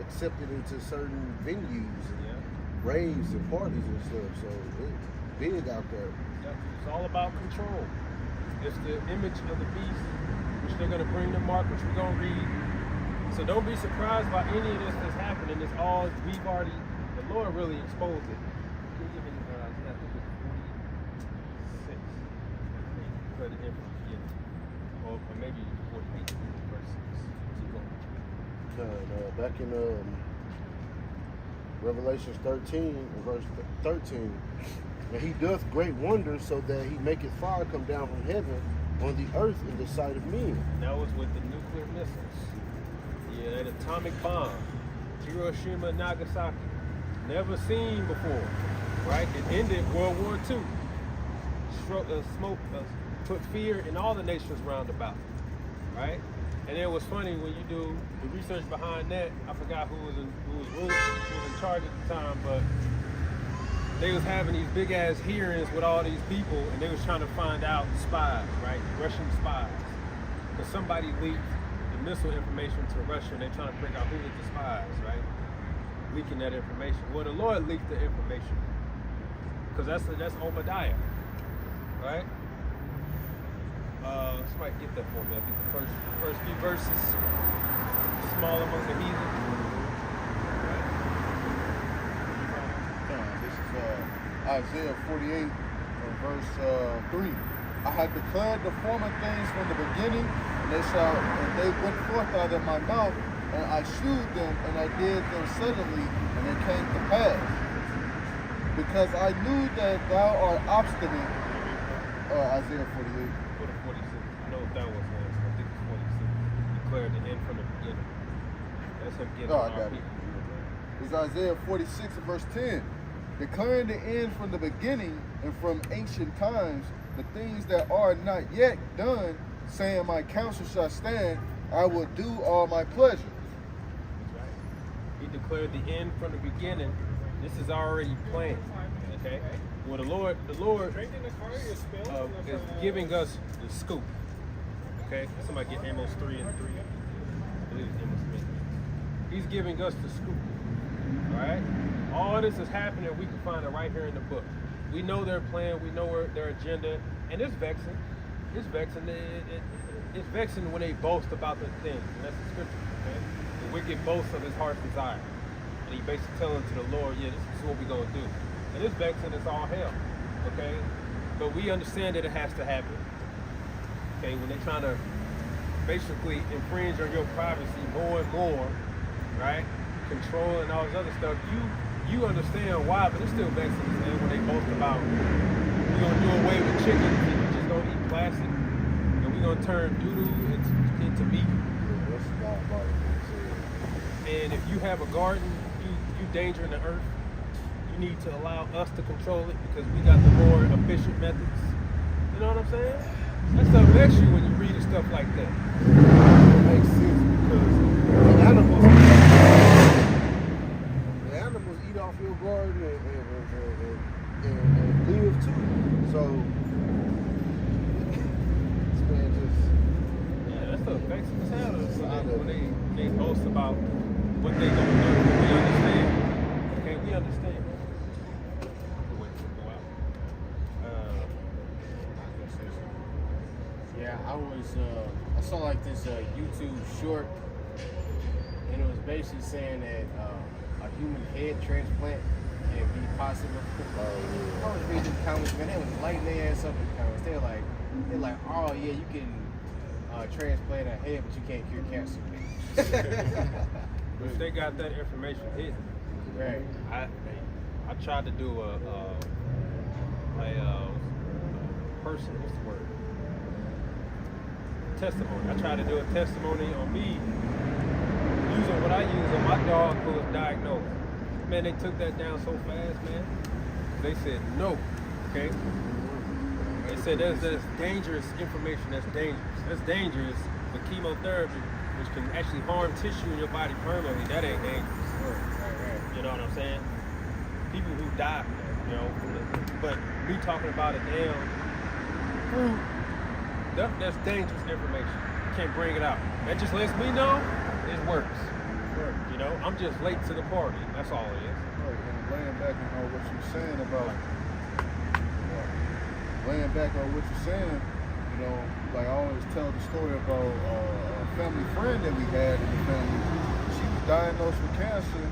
accepted into certain venues and raves and parties and stuff. So it's big out there. It's all about control. It's the image of the beast, which they're going to bring to mark, which we're going to read. So don't be surprised by any of this that's happening. It's all, we've already, the Lord really exposed it. Can you give me, I think it's 46. Put it in from the beginning. Or maybe 48, verse 6. Keep going. Back in Revelations 13, verse 13, and he doth great wonders so that he maketh fire come down from heaven on the earth in the sight of men. That was with the nuclear missiles. Yeah, that atomic bomb. Hiroshima and Nagasaki. Never seen before, right? It ended World War II. Put fear in all the nations round about, right? And it was funny when you do the research behind that. I forgot who was in charge at the time, but they was having these big ass hearings with all these people, and they was trying to find out spies, right? Russian spies, because somebody leaked the missile information to Russia, and they're trying to figure out who was the spies, right? Leaking that information. Well, the Lord leaked the information, because that's Obadiah, right? Somebody get that for me. I think the first few verses, small among the heathen. Right? This is Isaiah 48, verse 3. I had declared the former things from the beginning, and they went forth out of my mouth, and I shewed them, and I did them suddenly, and it came to pass. Because I knew that thou art obstinate. Isaiah 48. Go to 46. I know what that was. I think it's 46. Declared the end from the beginning. That's him getting I got it. It's Isaiah 46 and verse 10. Declaring the end from the beginning and from ancient times, the things that are not yet done, saying my counsel shall stand, I will do all my pleasure. That's right. He declared the end from the beginning. This is already planned. Okay? Well, the Lord is giving us the scoop. Okay? Somebody get Amos 3 and 3. I believe it's Amos 3. He's giving us the scoop. Alright? All this is happening, we can find it right here in the book. We know their plan, we know their agenda, and it's vexing. It's vexing. It's vexing when they boast about the things, and that's the scripture. Okay? The wicked boasts of his heart's desire. And he basically telling to the Lord, yeah, this is what we're going to do. And it's vexing, it's all hell. Okay? But we understand that it has to happen. Okay? When they're trying to basically infringe on your privacy more and more, right? Control and all this other stuff, you understand why, but it's still vexing, man, when they boast about we're gonna do away with chicken and we just don't eat plastic, and we're gonna turn doo-doo into meat. And if you have a garden, you endangering the earth. You need to allow us to control it because we got the more efficient methods. You know what I'm saying? That stuff vexes you when you read stuff like that. It makes sense because the animals your garden and live too. So, this man just. Yeah, that's the effects of the sound when they boast about what they gonna do. We understand. Okay, we understand. We'll wait for it to go out. Yeah, I saw like this YouTube short, and it was basically saying that a human head transplant can be possible. I was reading the comments, man, they was lighting their ass up in the comments. They're like, oh yeah, you can transplant a head, but you can't cure cancer. If they got that information hidden, Right. I tried to do a person, what's the word? Testimony. I tried to do a testimony on me using what I use on my dog who was diagnosed. Man, they took that down so fast, man. They said no, okay? They said that's dangerous information. That's dangerous. That's dangerous. The chemotherapy, which can actually harm tissue in your body permanently, that ain't dangerous. You know what I'm saying? People who die from that, you know. But me talking about a damn fruit, that's dangerous information. Can't bring it out. That just lets me know it works. You know, I'm just late to the party. That's all it is. Right, and laying back on what you're saying about, you know, like I always tell the story about a family friend that we had in the family. She was diagnosed with cancer.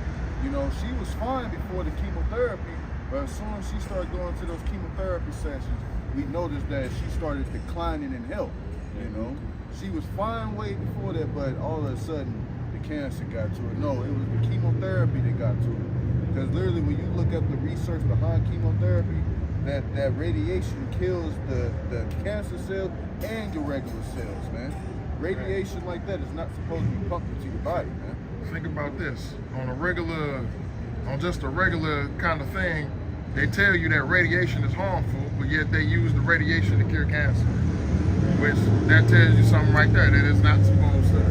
You know, she was fine before the chemotherapy, but as soon as she started going to those chemotherapy sessions, we noticed that she started declining in health. You know, she was fine way before that, but all of a sudden the cancer got to her. No, it was the chemotherapy that got to her. Because literally, when you look up the research behind chemotherapy, that radiation kills the cancer cells and your regular cells, man. Radiation like that is not supposed to be pumped into your body, man. Think about this. On just a regular kind of thing, they tell you that radiation is harmful, but yet they use the radiation to cure cancer. Which, that tells you something right there, that it's not supposed to,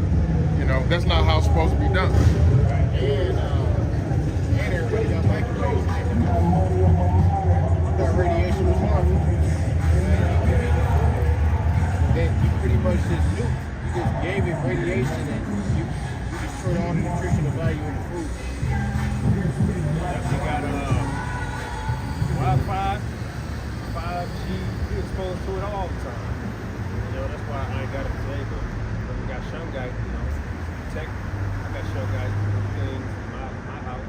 you know, that's not how it's supposed to be done. And everybody got microwaves. That radiation was harmful. Then you pretty much just knew. You just gave it radiation and you destroyed all the nutritional value in the food. They got Wi-Fi, 5G, you exposed to it all the time. You know, that's why I ain't got it today, but we got some guys, you know, tech. I got some guys doing things in my house.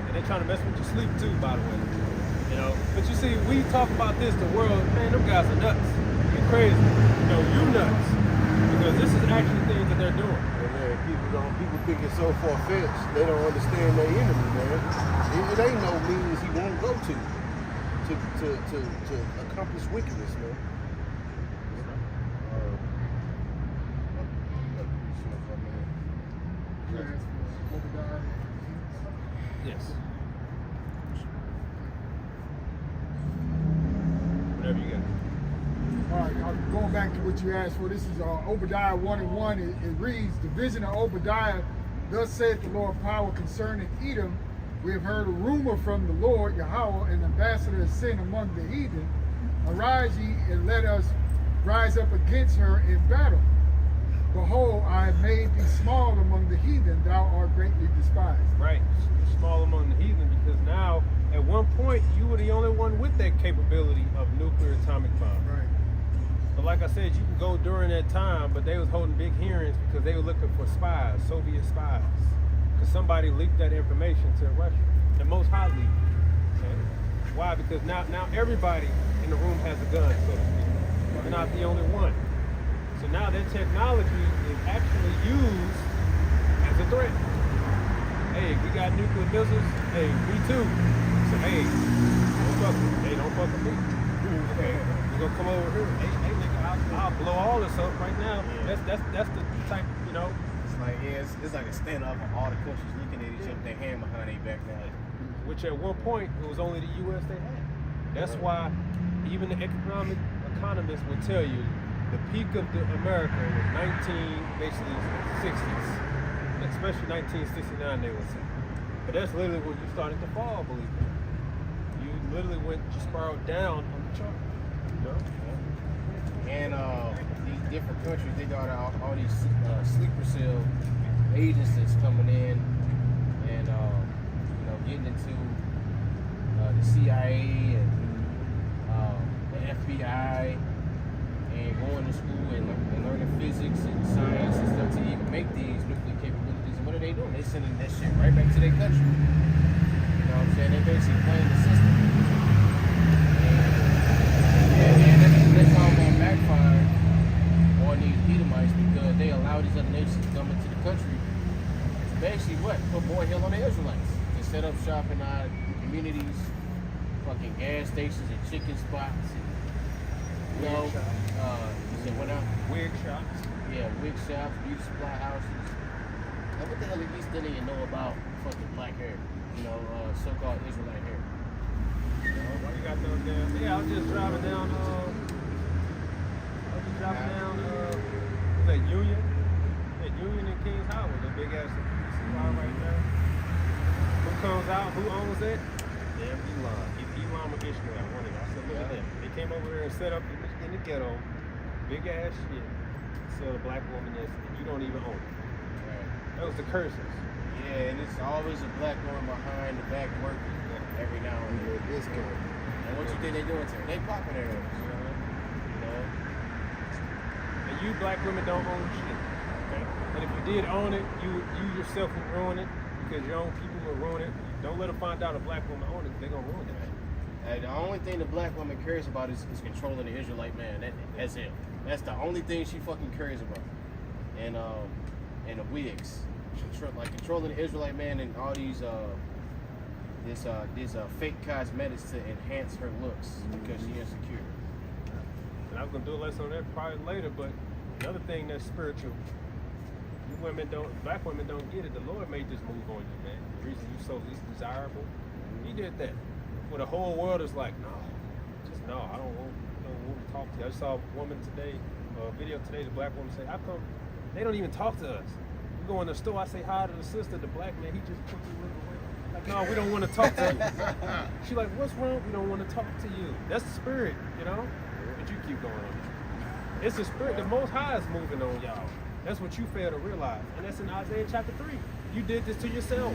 And they trying to mess with your sleep too, by the way. You know, but you see, we talk about this, the world, man, them guys are nuts. You're crazy. You know, you nuts. Because this is actually things that they're doing. Man, people think it's so far-fetched, they don't understand their enemy, man. It ain't no means he won't go to accomplish wickedness, man. Yes. Whatever you got. All right, going back to what you asked for, this is Obadiah 1:1. It reads, the vision of Obadiah, thus saith the Lord power concerning Edom. We have heard a rumor from the Lord, Yahweh, an ambassador is sent among the heathen. Arise ye, and let us rise up against her in battle. Behold, I have made thee small among the heathen, thou art greatly despised. Right, you're small among the heathen because now, at one point, you were the only one with that capability of nuclear atomic bomb. Right. But like I said, you can go during that time, but they was holding big hearings because they were looking for spies, Soviet spies. Because somebody leaked that information to Russia. The Most High leaked. Okay? Why? Because now everybody in the room has a gun, so to speak. They're not the only one. So now their technology is actually used as a threat. Hey, we got nuclear missiles. Hey, me too. So hey, don't fuck with me. Okay, you gonna come over here? Hey, nigga, I'll blow all this up right now. Yeah. That's the type, you know. It's like, yeah, it's like a standoff of all the countries looking at each other, their hand behind their back now. Which at one point it was only the U.S. they had. That's why even the economists would tell you the peak of America was 60s, especially 1969. They would say But that's literally when you started to fall, believe me. You literally just spiraled down on the chart. You know? And these different countries, they got all these sleeper cell agents that's coming in and getting into the CIA and the FBI and going to school and learning physics and science and stuff to even make these nuclear capabilities. And what are they doing? They're sending that shit right back to their country. You know what I'm saying? They're basically playing the system. And that's all going to backfire on these Edomites because they allow these other nations to come into the country. It's basically what? Put more hell on the Israelites. To set up shop in our communities, fucking gas stations and chicken spots. And, you said what now? Wig shops. Yeah, wig shops, beauty supply houses. Now, what the hell at least they didn't know about fucking black hair? So-called Israelite hair. Why you got those damn? Yeah, I was just driving down. Was that Union? That Union and Kings Highway, the big ass line right there. Who comes out? Who owns that? Damn Elon or Ishmael. One of them. I said, look at that. They came over here and set up in the ghetto, big ass shit. Sell a black woman this, and you don't even own it. Right. That was the curses. Yeah, and it's always a black woman behind the back working every now and then. And what you think they doing to her? They popping her. And you black women don't own shit. Okay? And if you did own it, you yourself would ruin it because your own people will ruin it. Don't let them find out a black woman owns it. They're gonna ruin it. And the only thing the black woman cares about is controlling the Israelite man. That's it. That's the only thing she fucking cares about. And the wigs. Controlling the Israelite man and all these fake cosmetics to enhance her looks because she's insecure. And I was gonna do a lesson on that probably later, but another thing that's spiritual, black women don't get it. The Lord made this move on you, man. The reason you so least desirable, He did that. Well, the whole world is like, no, I don't want to talk to you. I just saw a woman today, a video today, the black woman say, how come they don't even talk to us? We go in the store, I say hi to the sister, the black man, he just quickly look away. Like, no, we don't want to talk to you. She's like, what's wrong? We don't want to talk to you. That's the spirit, you know? But you keep going on. It's the spirit. The Most High is moving on y'all. That's what you fail to realize. And that's in Isaiah chapter 3. You did this to yourself.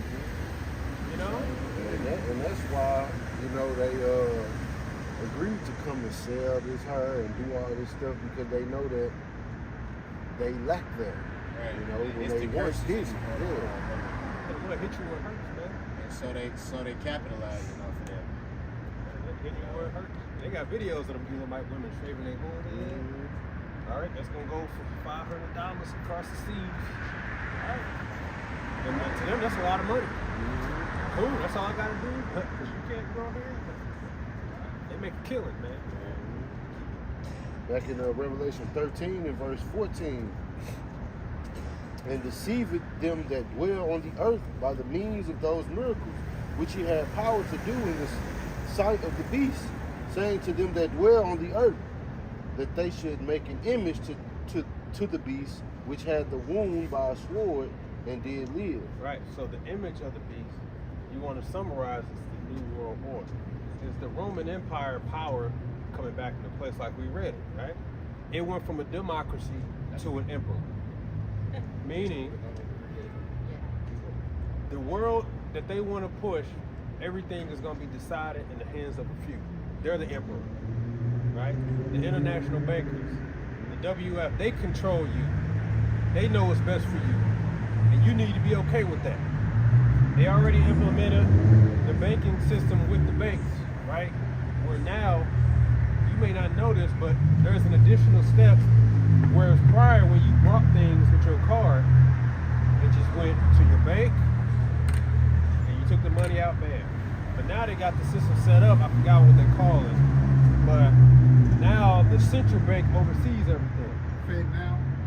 You know? And that's why, they agreed to come and sell this hair and do all this stuff because they know that they lack that. Right. When It's they the once curses. did it. And what hit you where it hurts, man. And so they capitalizing off of that. Hit you where it hurts. They got videos of them Edomite women shaving their whole head. All right, that's gonna go for $500 across the seas. All right. And to them, that's a lot of money. Cool, that's all I gotta do. Because you can't grow hair. They make a killing, man. Back in Revelation 13 and verse 14. And deceiveth them that dwell on the earth by the means of those miracles, which he had power to do in the sight of the beast, saying to them that dwell on the earth, that they should make an image to the beast, which had the wound by a sword and did live. Right, so the image of the beast, you want to summarize as the New World Order. It's the Roman Empire power coming back into place like we read it, right? It went from a democracy to an emperor. Meaning, the world that they want to push, everything is going to be decided in the hands of a few. They're the emperor, right? The international bankers, the WF, they control you. They know what's best for you. And you need to be okay with that. They already implemented the banking system with the banks, right? Where now, you may not know this, but there's an additional step. Whereas prior, when you bought things with your card, it just went to your bank and you took the money out bad. But now they got the system set up, I forgot what they call it. But now the central bank oversees everything.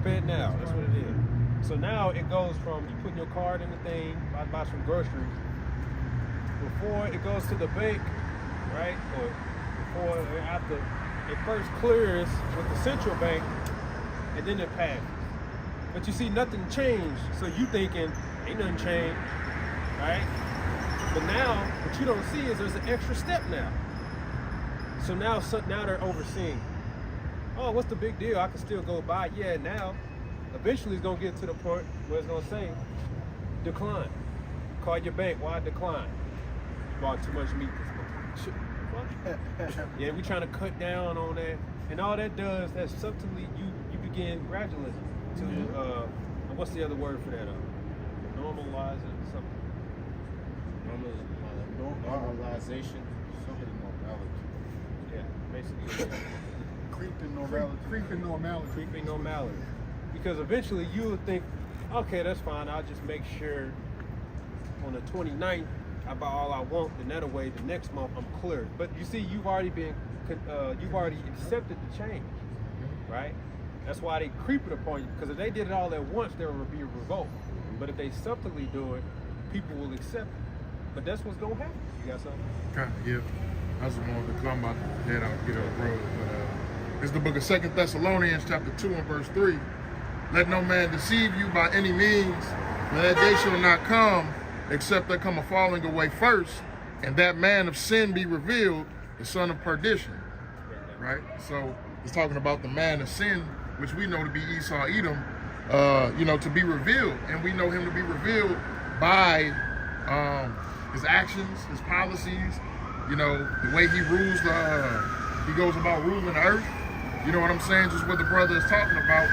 FedNow, that's what it is. So now it goes from you putting your card in the thing, buy some groceries. Before it goes to the bank, right? Or before or after, it first clears with the central bank and then it passes. But you see nothing changed. So you thinking, ain't nothing changed, right? But now, what you don't see is there's an extra step now. So now they're overseeing. Oh, what's the big deal? I can still go by. Yeah, now, eventually it's gonna get to the point where it's gonna say, decline. Call your bank, why decline? You bought too much meat this month. Yeah, we trying to cut down on that. And all that does, that subtly, you begin gradualism to, what's the other word for that? Normalize it, something. Normalization. Somebody normality. Yeah, basically. Yeah. Creeping normality. Creeping normality. Creeping normality. Because eventually you would think, okay, that's fine. I'll just make sure on the 29th I buy all I want, and that way the next month I'm clear. But you see, you've already accepted the change, right? That's why they creep it upon you. Because if they did it all at once, there would be a revolt. But if they subtly do it, people will accept it. But that's what's gonna happen. You got something? Kind of, yeah. I was more because I'm about to head out, get on the road. But it's the book of 2 Thessalonians, chapter 2 and verse 3. Let no man deceive you by any means, for that day shall not come, except there come a falling away first, and that man of sin be revealed, the son of perdition. Right? So it's talking about the man of sin, which we know to be Esau, Edom, to be revealed. And we know him to be revealed by his actions, his policies, the way he rules he goes about ruling the earth. You know what I'm saying? Just what the brother is talking about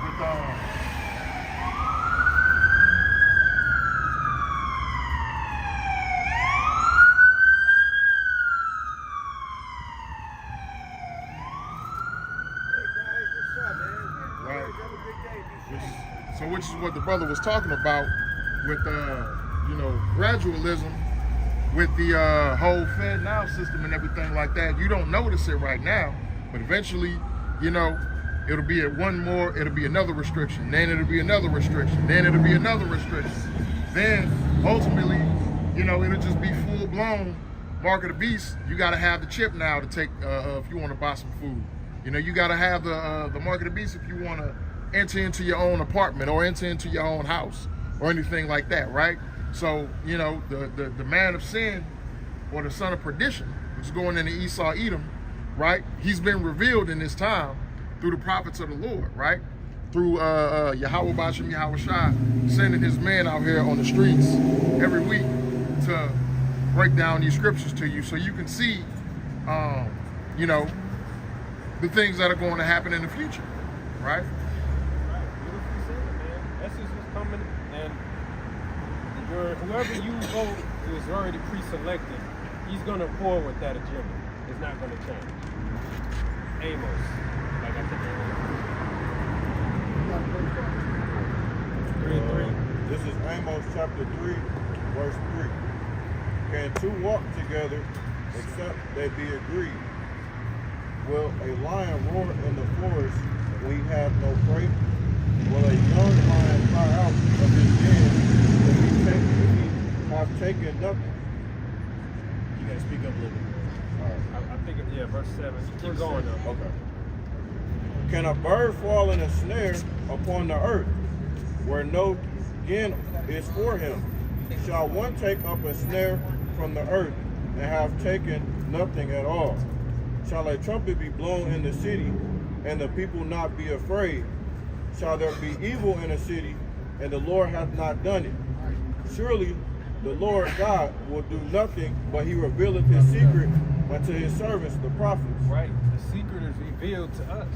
with which is what the brother was talking about with gradualism, with the whole Fed Now system and everything like that. You don't notice it right now, but eventually, it'll be it'll be another restriction, then it'll be another restriction, then it'll be another restriction. Then ultimately, it'll just be full blown mark of the beast. You gotta have the chip now to take if you want to buy some food. You gotta have the mark of the beast if you want to enter into your own apartment or enter into your own house or anything like that, right? So, the man of sin or the son of perdition, which is going into Esau, Edom, right? He's been revealed in this time through the prophets of the Lord, right? Through Yahweh Bashem, Yahweh Shai, sending his men out here on the streets every week to break down these scriptures to you so you can see, the things that are going to happen in the future, right? Coming, and whoever you vote is already pre-selected, he's going to forward that agenda. It's not going to change. Amos, like I said earlier. 3:3. This is Amos chapter 3, verse 3. Can two walk together except they be agreed? Will a lion roar in the forest when he have no prey? Will a young lion cry out of his den if he have taken nothing? You gotta speak up a little bit more. I think, verse 7. Keep going though. Okay. Can a bird fall in a snare upon the earth, where no den is for him? Shall one take up a snare from the earth and have taken nothing at all? Shall a trumpet be blown in the city, and the people not be afraid? Shall there be evil in a city, and the Lord hath not done it? Surely the Lord God will do nothing, but he revealeth his secret unto his servants, the prophets. Right. The secret is revealed to us.